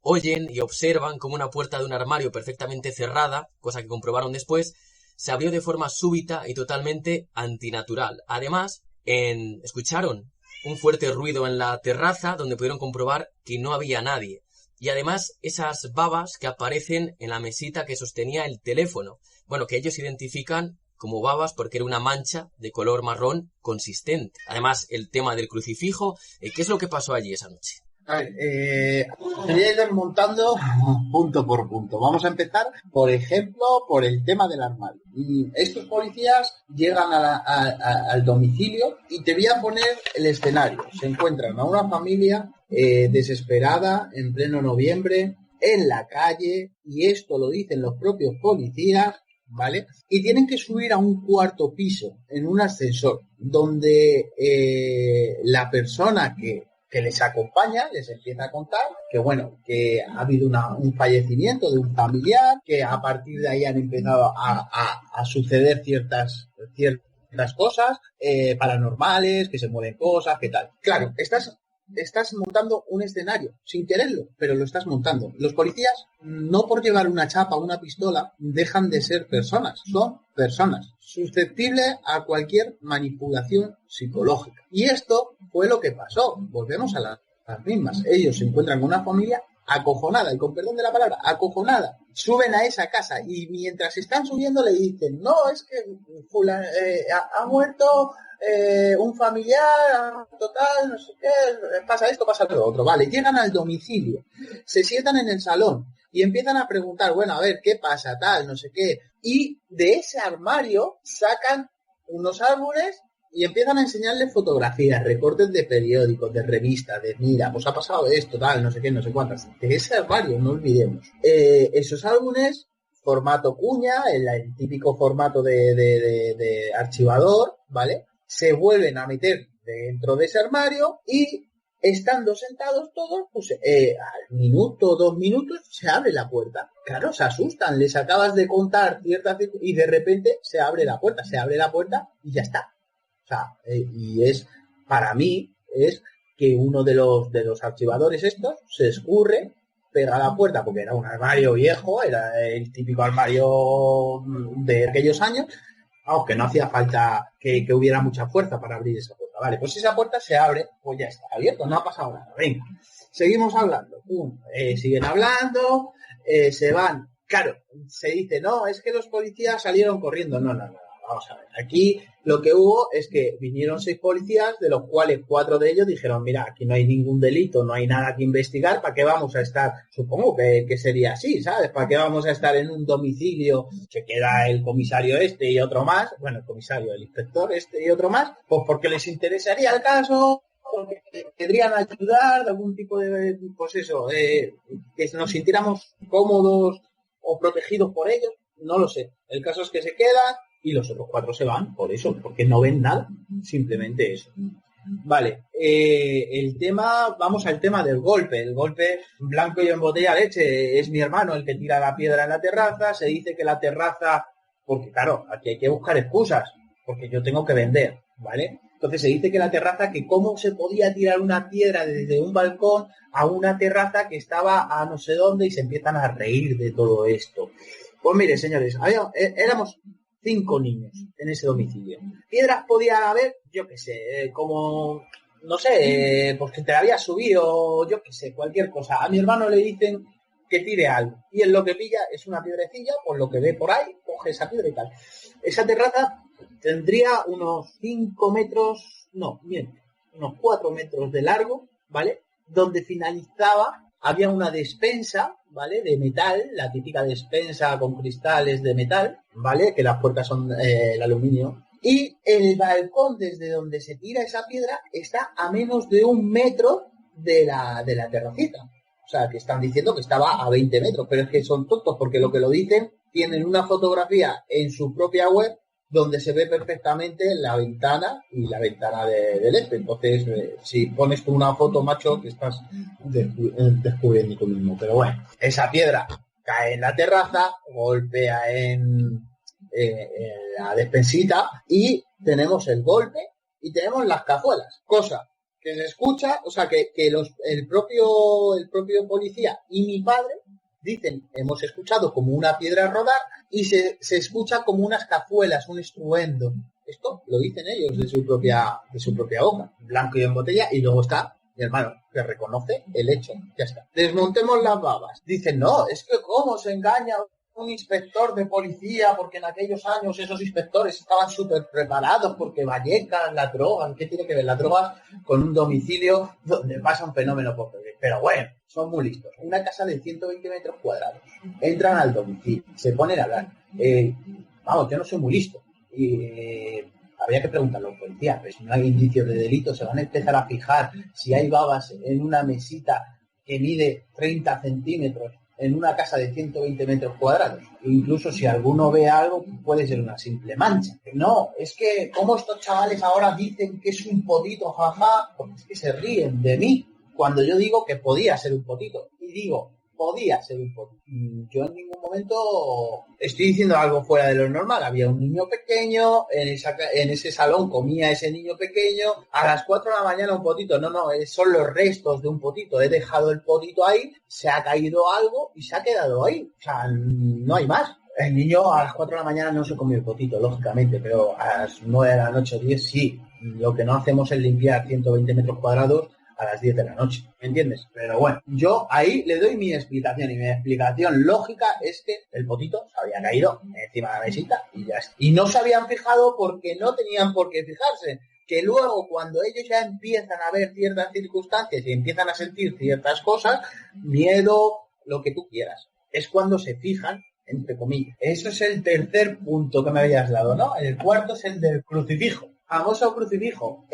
oyen y observan como una puerta de un armario perfectamente cerrada, cosa que comprobaron después, se abrió de forma súbita y totalmente antinatural. Además, escucharon un fuerte ruido en la terraza donde pudieron comprobar que no había nadie. Y además esas babas que aparecen en la mesita que sostenía el teléfono. Bueno, que ellos identifican como babas porque era una mancha de color marrón consistente. Además, el tema del crucifijo. ¿Qué es lo que pasó allí esa noche? A ver, te voy a ir desmontando punto por punto. Vamos a empezar, por ejemplo, por el tema del armario. Estos policías llegan al domicilio y te voy a poner el escenario. Se encuentran a una familia desesperada en pleno noviembre en la calle, y esto lo dicen los propios policías, ¿vale? Y tienen que subir a un 4º piso en un ascensor donde la persona que les acompaña les empieza a contar que que ha habido un fallecimiento de un familiar, que a partir de ahí han empezado a suceder ciertas cosas paranormales, que se mueven cosas, que tal. Claro, estás montando un escenario sin quererlo, pero lo estás montando. Los policías, no por llevar una chapa o una pistola, dejan de ser personas. Son personas susceptibles a cualquier manipulación psicológica. Y esto fue lo que pasó. Volvemos a las mismas. Ellos se encuentran con una familia acojonada, y con perdón de la palabra, acojonada. Suben a esa casa y mientras están subiendo le dicen, no, es que ha muerto un familiar, total, no sé qué, pasa esto, pasa lo otro. Vale, llegan al domicilio, se sientan en el salón y empiezan a preguntar, bueno, a ver, ¿qué pasa, tal, no sé qué? Y de ese armario sacan unos álbumes y empiezan a enseñarles fotografías, recortes de periódicos, de revistas, de mira, pues ha pasado esto, tal, no sé qué, no sé cuántas. De ese armario, no olvidemos. Esos álbumes, formato cuña, el típico formato de archivador, ¿vale? Se vuelven a meter dentro de ese armario y estando sentados todos, pues al minuto, 2 minutos, se abre la puerta. Claro, se asustan, les acabas de contar ciertas y de repente se abre la puerta y ya está. O sea, y para mí, es que uno de los archivadores estos se escurre, pega a la puerta, porque era un armario viejo, era el típico armario de aquellos años, aunque no hacía falta que hubiera mucha fuerza para abrir esa puerta. Vale, pues esa puerta se abre, pues ya está abierto, no ha pasado nada, venga. Seguimos hablando. Siguen hablando, se van. Claro, se dice, no, es que los policías salieron corriendo. No. Vamos a ver. Aquí lo que hubo es que vinieron 6 policías, de los cuales 4 de ellos dijeron, mira, aquí no hay ningún delito, no hay nada que investigar, ¿para qué vamos a estar? Supongo que sería así, ¿sabes? ¿Para qué vamos a estar en un domicilio que queda el comisario este y otro más? Bueno, el comisario, el inspector este y otro más, pues porque les interesaría el caso, porque querrían ayudar de algún tipo de, pues eso, que nos sintiéramos cómodos o protegidos por ellos, no lo sé. El caso es que se quedan y los otros 4 se van por eso, porque no ven nada, simplemente eso. Vale, vamos al tema del golpe. El golpe blanco y en botella leche, es mi hermano el que tira la piedra en la terraza. Se dice que la terraza, porque claro, aquí hay que buscar excusas, porque yo tengo que vender, ¿vale? Entonces se dice que la terraza, que cómo se podía tirar una piedra desde un balcón a una terraza que estaba a no sé dónde, y se empiezan a reír de todo esto. Pues mire, señores, éramos 5 niños en ese domicilio. Piedras podía haber, yo qué sé, como, no sé, pues que te la había subido, yo qué sé, cualquier cosa. A mi hermano le dicen que tire algo, y en lo que pilla es una piedrecilla, pues lo que ve por ahí, coge esa piedra y tal. Esa terraza tendría unos 5 metros, no, miento, unos 4 metros de largo, ¿vale? Donde finalizaba, había una despensa, ¿vale? De metal, la típica despensa con cristales de metal, ¿vale? Que las puertas son el aluminio. Y el balcón desde donde se tira esa piedra está a menos de 1 metro de la terracita. O sea, que están diciendo que estaba a 20 metros, pero es que son tontos, porque lo que lo dicen, tienen una fotografía en su propia web donde se ve perfectamente la ventana y la ventana del este. Entonces, si pones tú una foto, macho, que estás descubriendo tú mismo. Pero bueno, esa piedra cae en la terraza, golpea en la despensita, y tenemos el golpe y tenemos las cazuelas. Cosa que se escucha, o sea, que el propio policía y mi padre dicen, hemos escuchado como una piedra rodar, y se escucha como unas cazuelas, un estruendo. Esto lo dicen ellos de su propia boca, blanco y en botella, y luego está mi hermano, que reconoce el hecho. Ya está. Desmontemos las babas. Dicen, no, es que cómo se engaña un inspector de policía, porque en aquellos años esos inspectores estaban súper preparados, porque Vallecas, la droga, ¿qué tiene que ver la droga con un domicilio donde pasa un fenómno por TV? Pero bueno, son muy listos. Una casa de 120 metros cuadrados. Entran al domicilio, se ponen a hablar. Vamos, yo no soy muy listo. Habría que preguntarle a los policías, pero si no hay indicios de delito, se van a empezar a fijar si hay babas en una mesita que mide 30 centímetros en una casa de 120 metros cuadrados. Incluso si alguno ve algo, puede ser una simple mancha. No, es que como estos chavales ahora dicen que es un potito, jaja, porque es que se ríen de mí cuando yo digo que podía ser un potito. Y digo, podía ser un potito. Yo en ningún momento estoy diciendo algo fuera de lo normal. Había un niño pequeño, en ese salón comía ese niño pequeño, a las 4 de la mañana un potito. No, son los restos de un potito. He dejado el potito ahí, se ha caído algo y se ha quedado ahí. O sea, no hay más. El niño a las 4 de la mañana no se comió el potito, lógicamente, pero a las 9 de la noche o 10 sí. Lo que no hacemos es limpiar 120 metros cuadrados a las 10 de la noche, ¿me entiendes? Pero bueno, yo ahí le doy mi explicación, y mi explicación lógica es que el potito se había caído encima de la mesita y ya está. Y no se habían fijado porque no tenían por qué fijarse, que luego cuando ellos ya empiezan a ver ciertas circunstancias y empiezan a sentir ciertas cosas, miedo, lo que tú quieras, es cuando se fijan, entre comillas. Eso es el tercer punto que me habías dado, ¿no? El cuarto es el del crucifijo. Famoso crucifijo.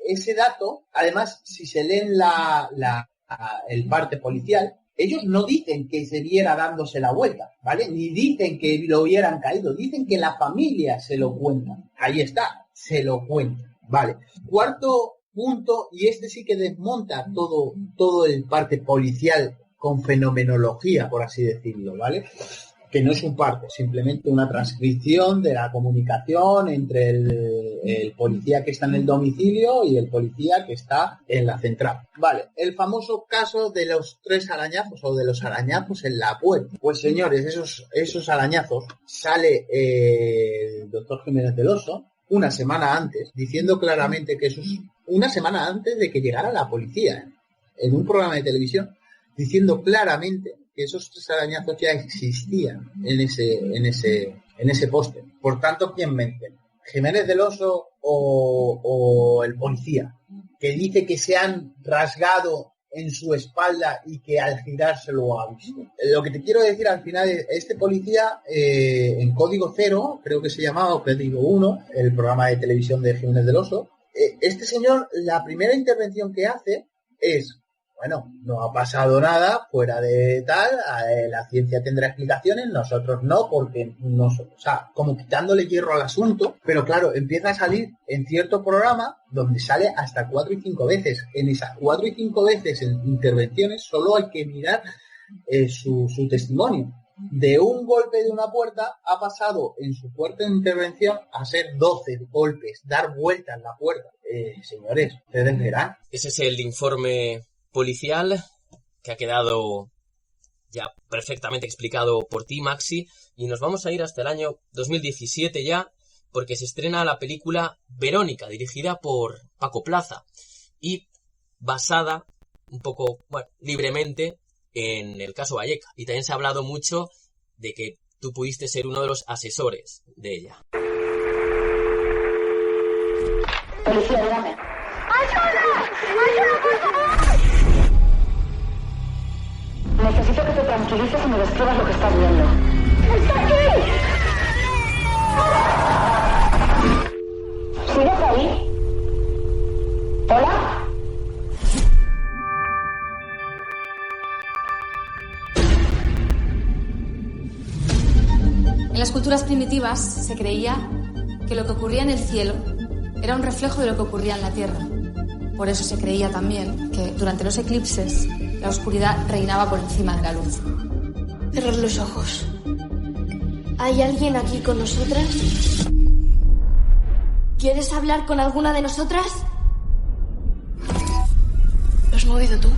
Ese dato, además, si se leen el parte policial, ellos no dicen que se viera dándose la vuelta, ¿vale? Ni dicen que lo hubieran caído, dicen que la familia se lo cuenta. Ahí está, se lo cuenta, ¿vale? Cuarto punto, y este sí que desmonta todo el parte policial con fenomenología, por así decirlo, ¿vale? Que no es un parte, simplemente una transcripción de la comunicación entre el policía que está en el domicilio y el policía que está en la central. Vale, el famoso caso de los 3 arañazos o de los arañazos en la puerta. Pues señores, esos arañazos sale el doctor Jiménez del Oso una semana antes, diciendo claramente que eso es una semana antes de que llegara la policía. en un programa de televisión diciendo claramente que esos 3 arañazos ya existían en ese póster. Por tanto, ¿quién mente? ¿Jiménez del Oso o el policía? Que dice que se han rasgado en su espalda y que al girarse lo ha visto. Lo que te quiero decir al final es, este policía en Código Cero, creo que se llamaba, o Código 1, el programa de televisión de Jiménez del Oso, este señor, la primera intervención que hace es, bueno, no ha pasado nada fuera de tal, la ciencia tendrá explicaciones, nosotros no, porque o sea, como quitándole hierro al asunto, pero claro, empieza a salir en cierto programa donde sale hasta 4 y 5 veces. En esas 4 y 5 veces en intervenciones solo hay que mirar su testimonio. De un golpe de una puerta ha pasado en su fuerte intervención a ser 12 golpes, dar vueltas la puerta. Señores, ustedes verán. Ese es el informe policial que ha quedado ya perfectamente explicado por ti, Maxi, y nos vamos a ir hasta el año 2017 ya, porque se estrena la película Verónica, dirigida por Paco Plaza y basada un poco, bueno, libremente en el caso Vallecas. Y también se ha hablado mucho de que tú pudiste ser uno de los asesores de ella. Policía, dígame. ¡Ayuda! ¡Ayuda, por favor! Necesito que te tranquilices y me describas lo que estás viendo. ¡Está aquí! ¿Sigues ahí? ¿Hola? En las culturas primitivas se creía que lo que ocurría en el cielo era un reflejo de lo que ocurría en la tierra. Por eso se creía también que durante los eclipses la oscuridad reinaba por encima de la luz. Cerrar los ojos. ¿Hay alguien aquí con nosotras? ¿Quieres hablar con alguna de nosotras? ¿Lo has movido tú?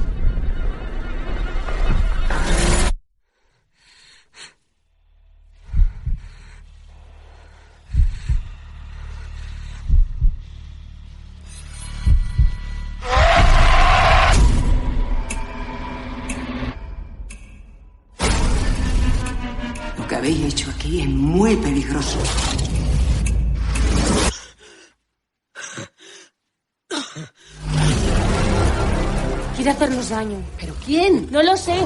Lo que habéis hecho aquí es muy peligroso. Quiere hacernos daño. ¿Pero quién? No lo sé.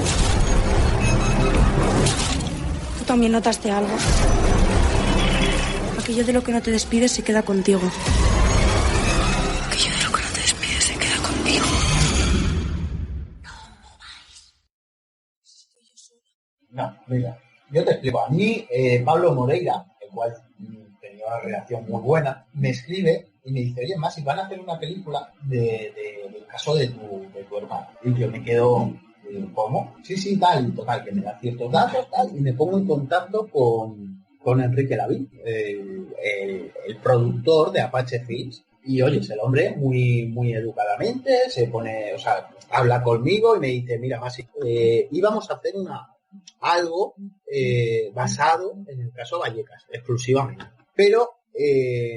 Tú también notaste algo. Aquello de lo que no te despides se queda contigo. Aquello de lo que no te despides se queda contigo. No, mira, yo te explico. A mí, Pablo Moreira, el cual tenía una relación muy buena, me escribe y me dice, oye, Masi, van a hacer una película del caso de tu hermano. Y yo me quedo, ¿cómo? Sí, tal, y total, que me da ciertos datos, tal, y me pongo en contacto con Enrique Lavín, el productor de Apache Films. Y oye, el hombre muy, muy educadamente se pone, o sea, habla conmigo y me dice, mira, Masi, íbamos a hacer algo basado en el caso Vallecas, exclusivamente. Pero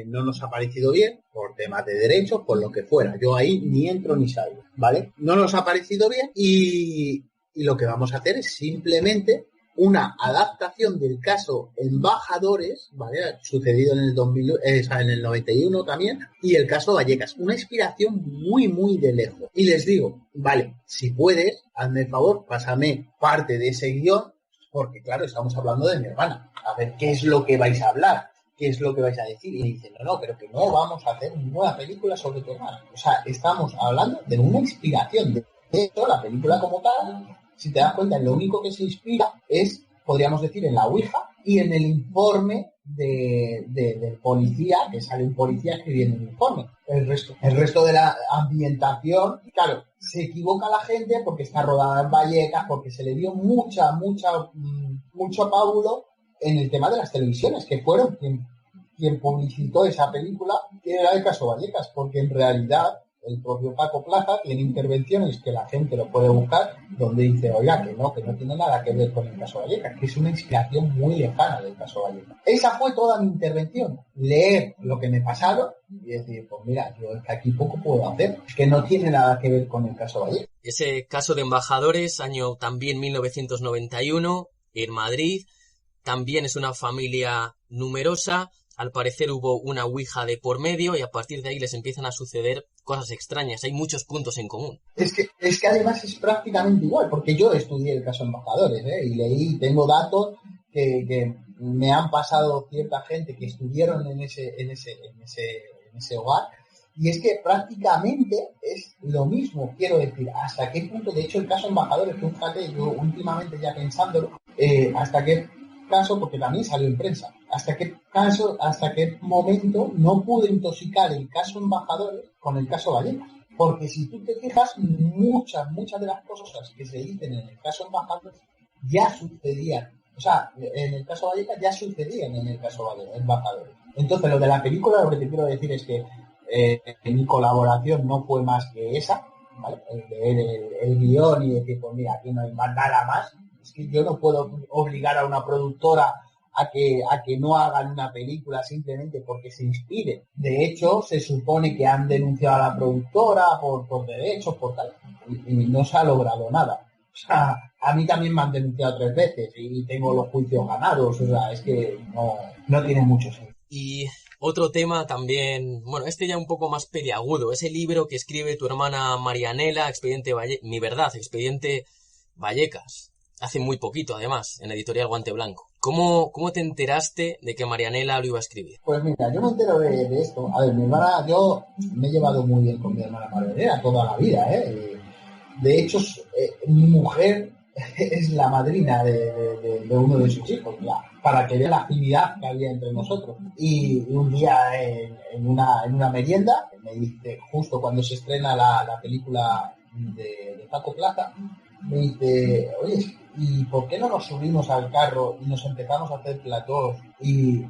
no nos ha parecido bien, por temas de derechos, por lo que fuera. Yo ahí ni entro ni salgo, ¿vale? No nos ha parecido bien y lo que vamos a hacer es simplemente una adaptación del caso Embajadores, ¿vale? Sucedido en el 2000, en el 91 también, y el caso Vallecas. Una inspiración muy, muy de lejos. Y les digo, vale, si puedes, hazme el favor, pásame parte de ese guión, porque claro, estamos hablando de mi hermana. A ver, ¿qué es lo que vais a hablar? ¿Qué es lo que vais a decir? Y dicen, no, pero que no vamos a hacer una nueva película sobre tu hermana. O sea, estamos hablando de una inspiración. De hecho, la película como tal, si te das cuenta, lo único que se inspira es, podríamos decir, en la Ouija y en el informe del policía, que sale un policía escribiendo un informe. El resto de la ambientación, claro, se equivoca la gente porque está rodada en Vallecas, porque se le dio mucho pábulo en el tema de las televisiones, que fueron quien publicitó esa película, que era el caso Vallecas, porque en realidad el propio Paco Plaza tiene intervenciones que la gente lo puede buscar, donde dice, oiga, que no tiene nada que ver con el caso Vallecas, que es una inspiración muy lejana del caso Vallecas. Esa fue toda mi intervención, leer lo que me pasaron y decir, pues mira, yo es que aquí poco puedo hacer, que no tiene nada que ver con el caso Vallecas. Ese caso de embajadores, año también 1991, en Madrid, también es una familia numerosa. Al parecer hubo una ouija de por medio y a partir de ahí les empiezan a suceder cosas extrañas. Hay muchos puntos en común. Es que además es prácticamente igual, porque yo estudié el caso Embajadores, y leí, tengo datos que me han pasado cierta gente que estuvieron en ese hogar, y es que prácticamente es lo mismo, quiero decir, hasta qué punto, de hecho el caso Embajadores, fíjate, yo últimamente ya pensándolo, hasta qué caso, porque también salió en prensa, hasta qué momento no pude intoxicar el caso Embajadores con el caso Vallecas. Porque si tú te fijas, muchas de las cosas que se dicen en el caso Embajadores ya sucedían. O sea, en el caso Vallecas ya sucedían en el caso Embajadores. Entonces, lo de la película, lo que te quiero decir es que mi colaboración no fue más que esa, ¿vale? El leer el guión y decir, pues mira, aquí no hay más nada más. Es que yo no puedo obligar a una productora a que no hagan una película simplemente porque se inspire. De hecho, se supone que han denunciado a la productora por derechos, por tal, y no se ha logrado nada. O sea, a mí también me han denunciado 3 veces y tengo los juicios ganados. O sea, es que no tiene mucho sentido. Y otro tema también, bueno, este ya un poco más peliagudo, ese libro que escribe tu hermana Marianela, Mi Verdad, Expediente Vallecas. Hace muy poquito, además, en Editorial Guante Blanco. ¿Cómo te enteraste de que Marianela lo iba a escribir? Pues mira, yo me entero de esto. A ver, mi hermana, yo me he llevado muy bien con mi hermana Marianela toda la vida, De hecho, mi mujer es la madrina de uno de sus hijos, ya, para que vea la afinidad que había entre nosotros. Y un día en una merienda, me dice, justo cuando se estrena la película de Paco Plaza, me dice, oye, ¿y por qué no nos subimos al carro y nos empezamos a hacer platós y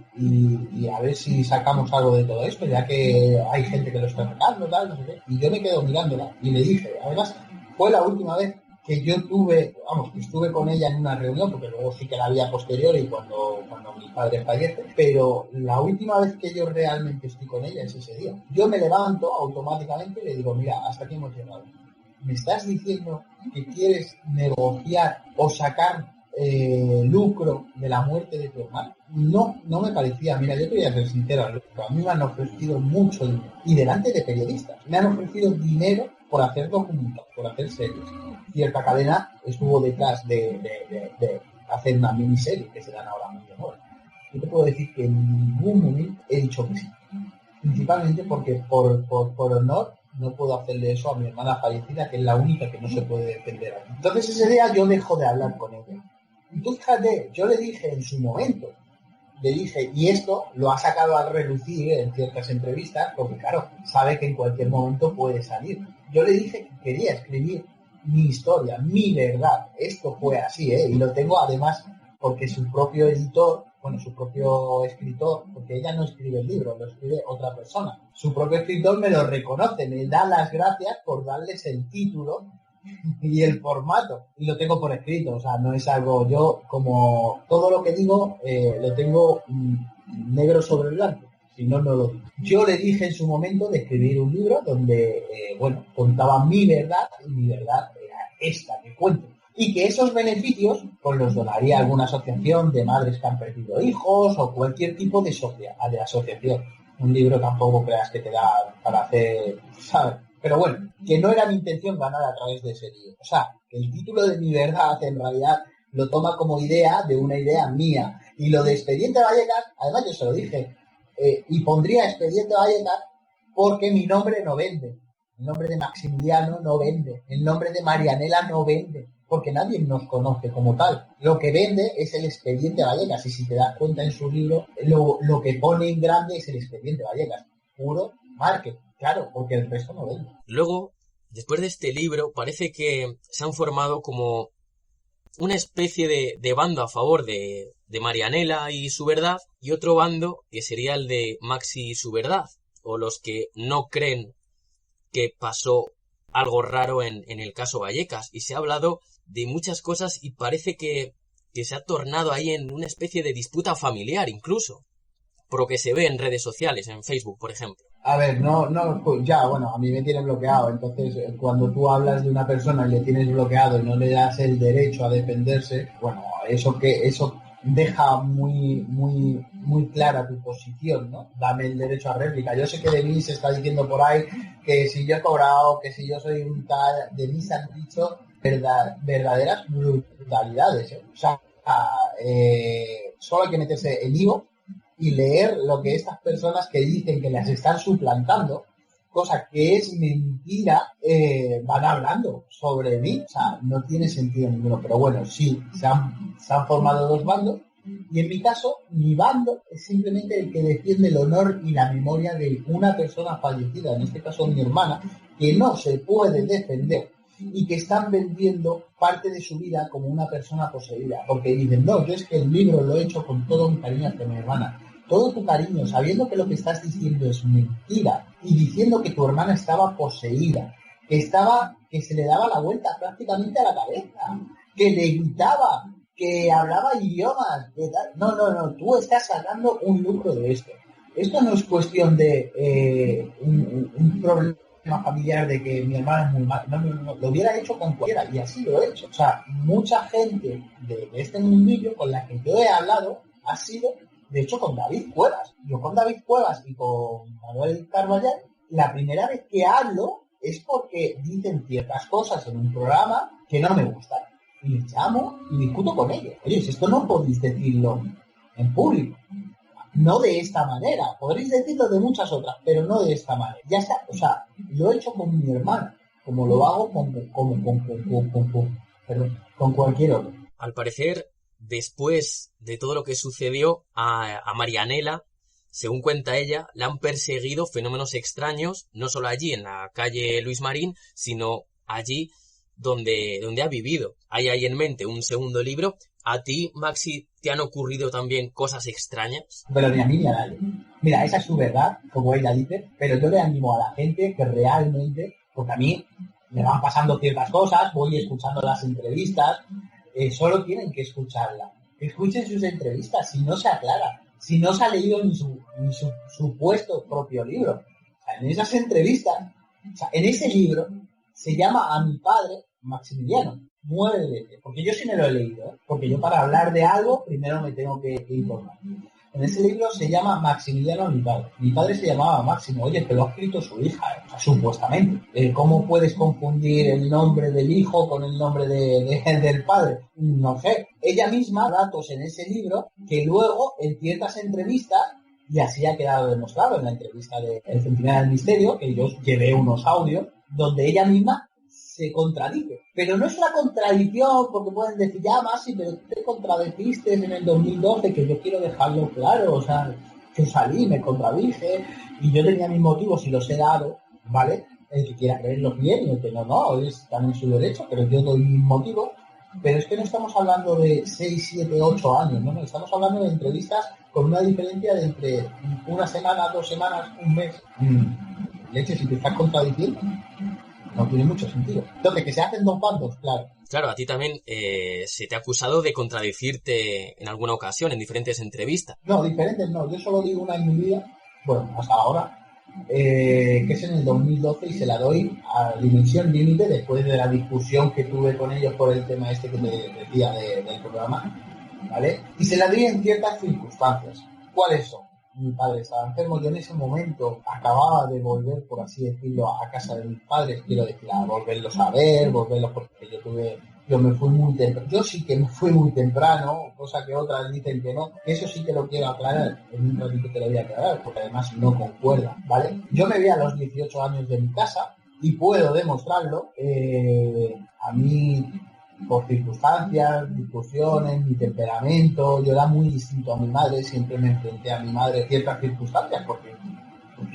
a ver si sacamos algo de todo esto, ya que hay gente que lo está sacando, tal, no sé qué? Y yo me quedo mirándola y le dije, además, fue la última vez que yo estuve con ella en una reunión, porque luego sí que la había posterior y cuando mi padre fallece, pero la última vez que yo realmente estoy con ella es ese día. Yo me levanto automáticamente y le digo, mira, hasta aquí hemos llegado. ¿Me estás diciendo que quieres negociar o sacar lucro de la muerte de tu hermano? No me parecía. Mira, yo te voy a ser sincero, a mí me han ofrecido mucho dinero, y delante de periodistas, me han ofrecido dinero por hacer documentales, por hacer series. Cierta cadena estuvo detrás de hacer una miniserie que se dan ahora muy de moda. Yo te puedo decir que en ningún momento he dicho que sí. Principalmente porque por honor no puedo hacerle eso a mi hermana fallecida, que es la única que no se puede defender aquí. Entonces ese día yo dejo de hablar con ella. Y tú fíjate, yo le dije en su momento, y esto lo ha sacado a relucir en ciertas entrevistas, porque claro, sabe que en cualquier momento puede salir. Yo le dije que quería escribir mi historia, mi verdad. Esto fue así, y lo tengo además porque su propio editor, su propio escritor, porque ella no escribe el libro, lo escribe otra persona. Su propio escritor me lo reconoce, me da las gracias por darles el título y el formato. Y lo tengo por escrito, o sea, no es algo, yo como todo lo que digo lo tengo negro sobre blanco, si no, no lo digo. Yo le dije en su momento de escribir un libro donde, contaba mi verdad, y mi verdad era esta que cuento. Y que esos beneficios pues los donaría a alguna asociación de madres que han perdido hijos o cualquier tipo de asociación. Un libro tampoco creas que te da para hacer, ¿sabes? Pero bueno, que no era mi intención ganar a través de ese libro. O sea, que el título de mi verdad en realidad lo toma como idea de una idea mía. Y lo de Expediente Vallecas, además yo se lo dije, y pondría Expediente Vallecas porque mi nombre no vende. El nombre de Maximiliano no vende. El nombre de Marianela no vende. Porque nadie nos conoce como tal. Lo que vende es el Expediente Vallecas, y si te das cuenta en su libro, lo que pone en grande es el Expediente Vallecas. Puro marketing, claro, porque el resto no vende. Luego, después de este libro, parece que se han formado como una especie de bando a favor de Marianela y su verdad, y otro bando que sería el de Maxi y su verdad, o los que no creen que pasó algo raro en el caso Vallecas, y se ha hablado de muchas cosas y parece que se ha tornado ahí en una especie de disputa familiar incluso, por lo que se ve en redes sociales, en Facebook, por ejemplo. A ver, pues ya, bueno, a mí me tienen bloqueado, entonces cuando tú hablas de una persona y le tienes bloqueado y no le das el derecho a defenderse, bueno, eso deja muy clara tu posición, ¿no? Dame el derecho a réplica. Yo sé que de mí se está diciendo por ahí que si yo he cobrado, que si yo soy un tal, de mí se han dicho verdaderas brutalidades, ¿eh? O sea, solo hay que meterse en Ivo y leer lo que estas personas que dicen que las están suplantando, cosa que es mentira, van hablando sobre mí. O sea, no tiene sentido ninguno. Pero bueno, sí, se han formado dos bandos. Y en mi caso, mi bando es simplemente el que defiende el honor y la memoria de una persona fallecida, en este caso mi hermana, que no se puede defender y que están vendiendo parte de su vida como una persona poseída. Porque dicen, no, yo es que el libro lo he hecho con todo mi cariño hacia mi hermana. Todo tu cariño, sabiendo que lo que estás diciendo es mentira y diciendo que tu hermana estaba poseída, que se le daba la vuelta prácticamente a la cabeza, que le gritaba, que hablaba idiomas, que tal. No, tú estás sacando un lucro de esto. Esto no es cuestión de un problema familiar de que mi hermana es muy mala. No, lo hubiera hecho con cualquiera y así lo he hecho. O sea, mucha gente de este mundillo con la que yo he hablado ha sido, de hecho, con David Cuevas. Yo con David Cuevas y con Manuel Carballal, la primera vez que hablo es porque dicen ciertas cosas en un programa que no me gustan. Y les llamo y discuto con ellos. Oye, si esto no podéis decirlo en público. No de esta manera. Podréis decirlo de muchas otras, pero no de esta manera. Ya está. O sea, lo he hecho con mi hermana, como lo hago con cualquier otro. Al parecer, después de todo lo que sucedió a Marianela, según cuenta ella, la han perseguido fenómenos extraños, no solo allí en la calle Luis Marín, sino allí donde ha vivido. Hay ahí en mente un segundo libro. ¿A ti, Maxi, te han ocurrido también cosas extrañas? Pero ni a mí ni a nadie. Mira, esa es su verdad, como ella dice, pero yo le animo a la gente que realmente, porque a mí me van pasando ciertas cosas, voy escuchando las entrevistas, solo tienen que escucharla. Escuchen sus entrevistas, si no se aclara, si no se ha leído ni su supuesto propio libro. O sea, en esas entrevistas, o sea, en ese libro, se llama a mi padre Maximiliano 9 veces, porque yo sí me lo he leído, ¿eh? Porque yo para hablar de algo primero me tengo que informar. En ese libro se llama Maximiliano a mi padre. Mi padre se llamaba Máximo, oye, que lo ha escrito su hija, o sea, supuestamente. ¿Cómo puedes confundir el nombre del hijo con el nombre del padre? No sé. Ella misma da datos en ese libro que luego en ciertas entrevistas, y así ha quedado demostrado en la entrevista de El Centinela del Misterio, que yo llevé unos audios, donde ella misma se contradice. Pero no es una contradicción porque pueden decir, ya Maxi, pero te contradeciste en el 2012, que yo quiero dejarlo claro, o sea, yo salí, me contradije, y yo tenía mis motivos y los he dado, ¿vale? El que quiera creerlos bien y el que no, es también su derecho, pero yo doy mis motivos. Pero es que no estamos hablando de 6, 7, 8 años, ¿no? Estamos hablando de entrevistas con una diferencia de entre una semana, 2 semanas, un mes. Leche, si te estás contradiciendo, no tiene mucho sentido. Entonces, que se hacen dos bandos, claro. Claro, a ti también se te ha acusado de contradecirte en alguna ocasión, en diferentes entrevistas. No, diferentes no. Yo solo digo una en mi vida, bueno, hasta ahora, que es en el 2012 y se la doy a Dimensión Límite después de la discusión que tuve con ellos por el tema este que te decía del programa, ¿vale? Y se la doy en ciertas circunstancias. ¿Cuáles son? Mi padre estaba enfermo, yo en ese momento acababa de volver, por así decirlo, a casa de mis padres, quiero decir, a volverlos a ver, volverlos porque yo me fui muy temprano, yo sí que me fui muy temprano, cosa que otras dicen que no, eso sí que lo quiero aclarar, en un ratito te lo voy a aclarar, porque además no concuerda, ¿vale? Yo me vi a los 18 años de mi casa y puedo demostrarlo, a mí, por circunstancias, discusiones, mi temperamento, yo era muy distinto a mi madre, siempre me enfrenté a mi madre en ciertas circunstancias, porque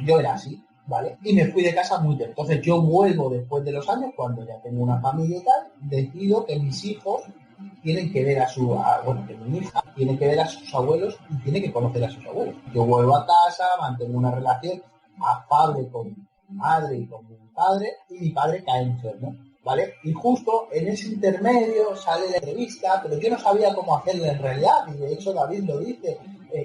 yo era así, ¿vale? Y me fui de casa muy temprano. Entonces yo vuelvo después de los años, cuando ya tengo una familia y tal, decido que mis hijos tienen que ver que mi hija tiene que ver a sus abuelos y tiene que conocer a sus abuelos. Yo vuelvo a casa, mantengo una relación afable con madre y con mi padre, y mi padre cae enfermo, ¿vale? Y justo en ese intermedio sale la entrevista, pero yo no sabía cómo hacerla en realidad, y de hecho David lo dice,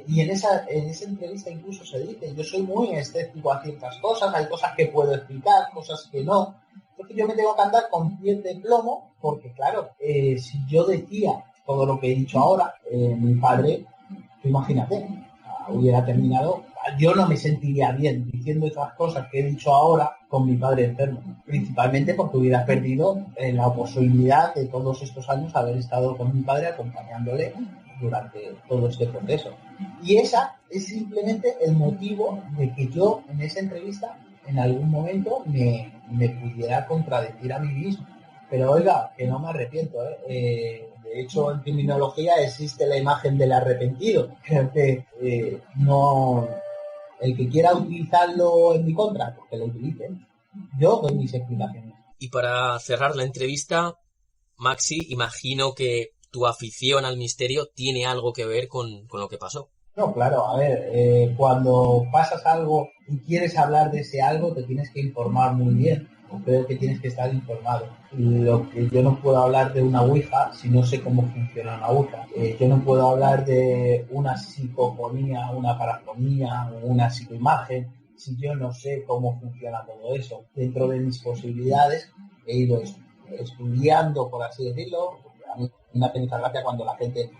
y en esa entrevista incluso se dice, yo soy muy escéptico a ciertas cosas, hay cosas que puedo explicar, cosas que no, entonces yo me tengo que andar con piel de plomo, porque claro, si yo decía todo lo que he dicho ahora, mi padre, imagínate, hubiera terminado, yo no me sentiría bien diciendo esas cosas que he dicho ahora con mi padre enfermo, principalmente porque hubiera perdido la posibilidad de todos estos años haber estado con mi padre acompañándole durante todo este proceso. Y esa es simplemente el motivo de que yo en esa entrevista en algún momento me pudiera contradecir a mí mismo. Pero oiga, que no me arrepiento, ¿eh? De hecho, en criminología existe la imagen del arrepentido. Creo que no... El que quiera utilizarlo en mi contra, pues que lo utilicen. Yo doy mis explicaciones. Y para cerrar la entrevista, Maxi, imagino que tu afición al misterio tiene algo que ver con lo que pasó. No, claro, a ver, cuando pasas algo y quieres hablar de ese algo, te tienes que informar muy bien. Creo que tienes que estar informado. Lo que yo no puedo hablar de una ouija si no sé cómo funciona una ouija. Yo no puedo hablar de una psicofonía, una parafonía, una psicoimagen si yo no sé cómo funciona todo eso. Dentro de mis posibilidades he ido estudiando, por así decirlo. A mí me hace mucha gracia cuando la gente,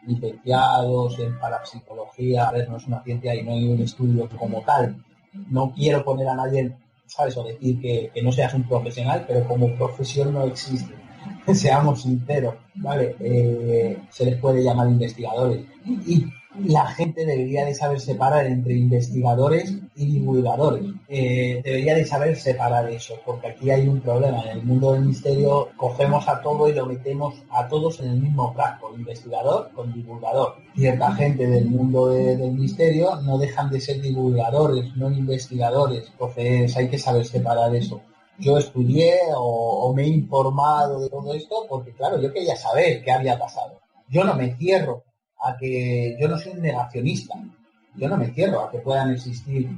licenciados en parapsicología, a ver, no es una ciencia y no hay un estudio como tal. No quiero poner a nadie, ¿sabes? O decir que no seas un profesional, pero como profesión no existe. Seamos sinceros, ¿vale? Se les puede llamar investigadores. Y la gente debería de saber separar entre investigadores y divulgadores. Debería de saber separar eso, porque aquí hay un problema. En el mundo del misterio cogemos a todo y lo metemos a todos en el mismo frasco, investigador con divulgador. Cierta gente del mundo del misterio no dejan de ser divulgadores, no investigadores. Entonces hay que saber separar eso. Yo estudié o me he informado de todo esto porque, claro, yo quería saber qué había pasado. Yo no me cierro a que... Yo no soy un negacionista. Yo no me cierro a que puedan existir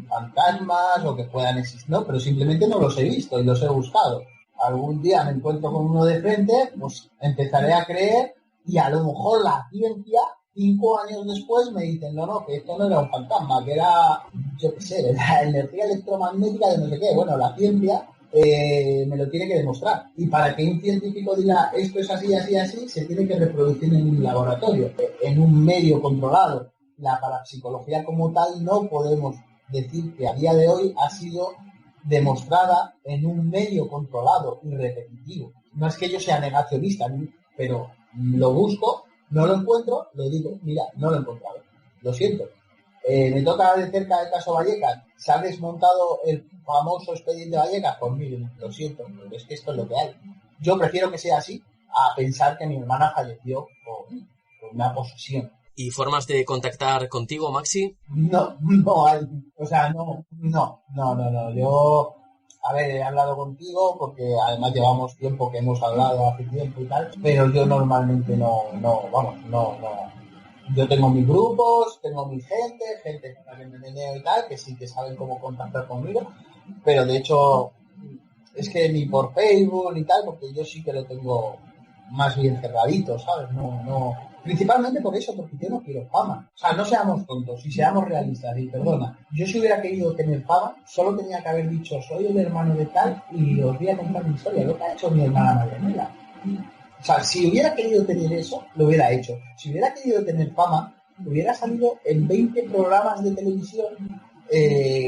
fantasmas o que puedan existir... No, pero simplemente no los he visto y los he buscado. Algún día me encuentro con uno de frente, pues empezaré a creer y a lo mejor la ciencia... 5 años después me dicen, no, que esto no era un fantasma, que era, yo qué sé, la energía electromagnética de no sé qué. Bueno, la ciencia me lo tiene que demostrar. Y para que un científico diga esto es así, así, así, se tiene que reproducir en un laboratorio, en un medio controlado. La parapsicología como tal no podemos decir que a día de hoy ha sido demostrada en un medio controlado y repetitivo. No es que yo sea negacionista, pero lo busco. No lo encuentro, lo digo, mira, no lo he encontrado. Lo siento. Me toca de cerca el caso Vallecas. Se ha desmontado el famoso expediente Vallecas. Pues miren, lo siento, pero es que esto es lo que hay. Yo prefiero que sea así a pensar que mi hermana falleció por una posesión. ¿Y formas de contactar contigo, Maxi? No hay. O sea, no. Yo... A ver, he hablado contigo porque además llevamos tiempo que hemos hablado hace tiempo y tal, pero yo normalmente no. Yo tengo mis grupos, tengo mi gente que también me meneo y tal, que sí que saben cómo contactar conmigo, pero de hecho es que ni por Facebook ni tal, porque yo sí que lo tengo más bien cerradito, ¿sabes? No. Principalmente por eso, porque yo no quiero fama. O sea, no seamos tontos y seamos realistas. Y perdona, yo si hubiera querido tener fama, solo tenía que haber dicho, soy el hermano de tal y os voy a contar mi historia, lo que ha hecho mi hermana Marianela. O sea, si hubiera querido tener eso, lo hubiera hecho. Si hubiera querido tener fama, hubiera salido en 20 programas de televisión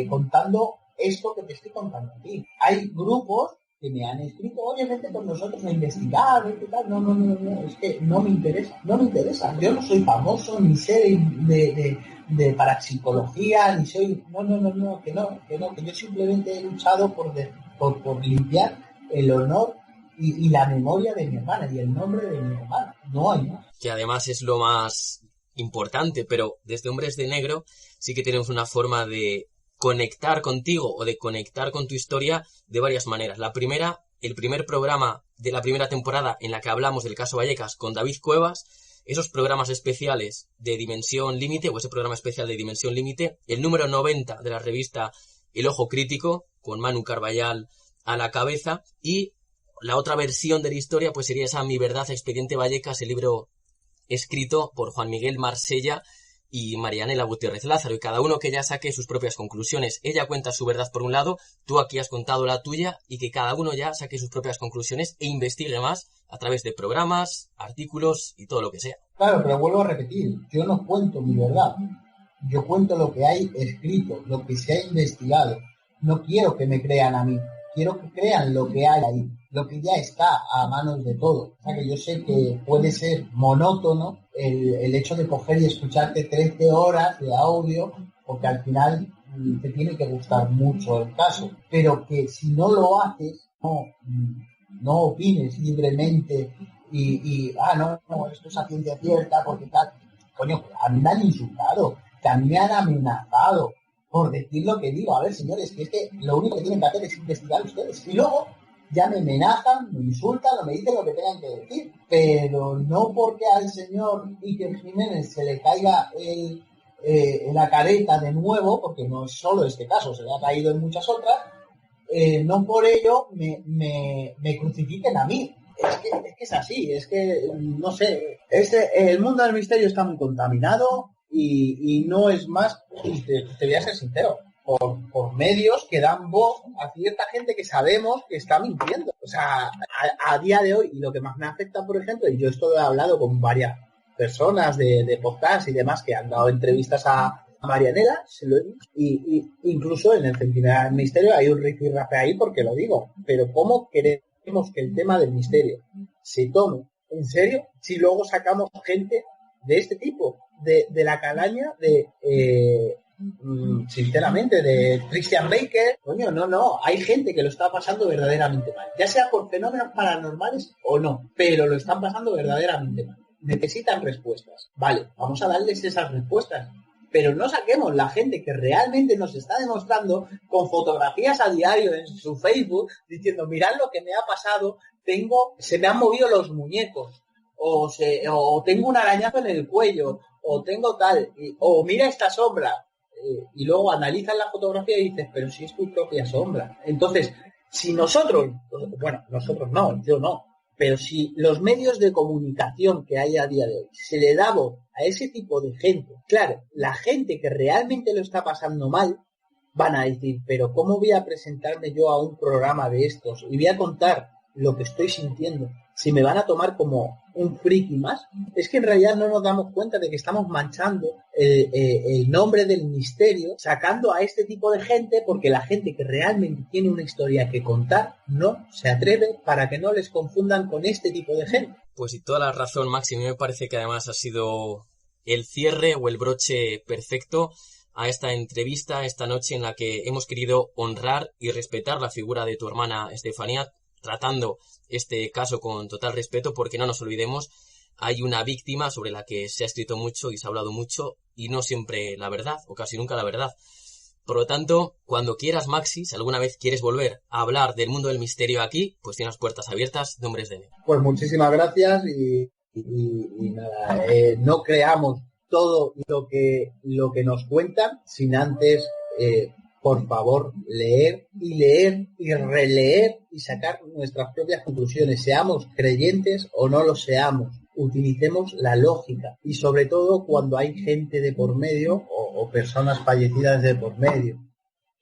contando esto que te estoy contando aquí. Hay grupos que me han escrito, obviamente con nosotros a investigar, y tal. No, es que no me interesa. Yo no soy famoso, ni sé de parapsicología, ni soy... Que yo simplemente he luchado por limpiar el honor y la memoria de mi hermana y el nombre de mi hermana. No hay más. Que además es lo más importante, pero desde Hombres de Negro sí que tenemos una forma de conectar contigo o de conectar con tu historia de varias maneras. La primera, el primer programa de la primera temporada en la que hablamos del caso Vallecas con David Cuevas, esos programas especiales de Dimensión Límite, o ese programa especial de Dimensión Límite, el número 90 de la revista El ojo crítico, con Manu Carballal a la cabeza, y la otra versión de la historia pues sería esa Mi verdad, Expediente Vallecas, el libro escrito por Juan Miguel Marsella y Marianela Gutiérrez Lázaro, y cada uno que ya saque sus propias conclusiones. Ella cuenta su verdad por un lado, tú aquí has contado la tuya, y que cada uno ya saque sus propias conclusiones e investigue más a través de programas, artículos y todo lo que sea. Claro, pero vuelvo a repetir, yo no cuento mi verdad, yo cuento lo que hay escrito, lo que se ha investigado. No quiero que me crean a mí, quiero que crean lo que hay ahí, lo que ya está a manos de todos. O sea, que yo sé que puede ser monótono el hecho de coger y escucharte 13 horas de audio, porque al final te tiene que gustar mucho el caso, pero que si no lo haces, no opines libremente no, esto es a ciencia cierta, porque tal. Coño, a mí me han insultado, que a mí me han amenazado por decir lo que digo. A ver, señores, que es que lo único que tienen que hacer es investigar ustedes. Y luego ya me amenazan, me insultan o me dicen lo que tengan que decir. Pero no porque al señor Iker Jiménez se le caiga la careta de nuevo, porque no es solo este caso, se le ha caído en muchas otras, no por ello me crucifiquen a mí. Es que es así, es que, no sé, el mundo del misterio está muy contaminado y no es más, te voy a ser sincero, por medios que dan voz a cierta gente que sabemos que está mintiendo. O sea, a día de hoy, y lo que más me afecta, por ejemplo, y yo esto lo he hablado con varias personas de podcast y demás que han dado entrevistas a Marianela, se lo he dicho, y incluso en el Centinela del Misterio hay un rifirrafe ahí porque lo digo, pero ¿cómo queremos que el tema del misterio se tome en serio si luego sacamos gente de este tipo, de la calaña sinceramente, de Christian Baker? Coño, no, hay gente que lo está pasando verdaderamente mal, ya sea por fenómenos paranormales o no, pero lo están pasando verdaderamente mal. Necesitan respuestas, vale, vamos a darles esas respuestas, pero no saquemos la gente que realmente nos está demostrando con fotografías a diario en su Facebook diciendo, mirad lo que me ha pasado, se me han movido los muñecos, o tengo un arañazo en el cuello, o tengo tal, o mira esta sombra, y luego analizan la fotografía y dices, pero si es tu propia sombra. Entonces, si nosotros no, yo no, pero si los medios de comunicación que hay a día de hoy se le da voz a ese tipo de gente, claro, la gente que realmente lo está pasando mal van a decir, pero ¿cómo voy a presentarme yo a un programa de estos y voy a contar lo que estoy sintiendo? Si me van a tomar como un friki más. Es que en realidad no nos damos cuenta de que estamos manchando el nombre del misterio, sacando a este tipo de gente, porque la gente que realmente tiene una historia que contar no se atreve, para que no les confundan con este tipo de gente. Pues y toda la razón, Maxi. A mí me parece que además ha sido el cierre o el broche perfecto a esta entrevista esta noche, en la que hemos querido honrar y respetar la figura de tu hermana Estefanía, tratando este caso con total respeto, porque no nos olvidemos, hay una víctima sobre la que se ha escrito mucho y se ha hablado mucho, y no siempre la verdad, o casi nunca la verdad. Por lo tanto, cuando quieras, Maxi, si alguna vez quieres volver a hablar del mundo del misterio aquí, pues tienes las puertas abiertas de Hombres de Negro. Pues muchísimas gracias y nada, no creamos todo lo que nos cuentan sin antes... por favor, leer y releer y sacar nuestras propias conclusiones. Seamos creyentes o no lo seamos, utilicemos la lógica, y sobre todo cuando hay gente de por medio o personas fallecidas de por medio.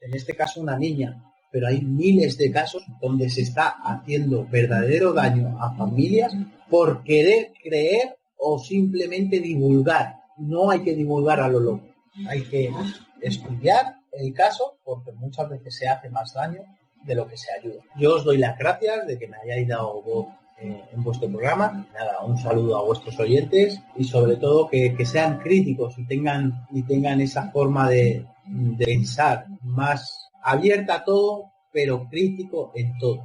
En este caso una niña, pero hay miles de casos donde se está haciendo verdadero daño a familias por querer creer o simplemente divulgar. No hay que divulgar a lo loco, hay que estudiar el caso, porque muchas veces se hace más daño de lo que se ayuda. Yo os doy las gracias de que me hayáis dado voz en vuestro programa. Nada, un saludo a vuestros oyentes y sobre todo que sean críticos y tengan esa forma de pensar más abierta a todo, pero crítico en todo.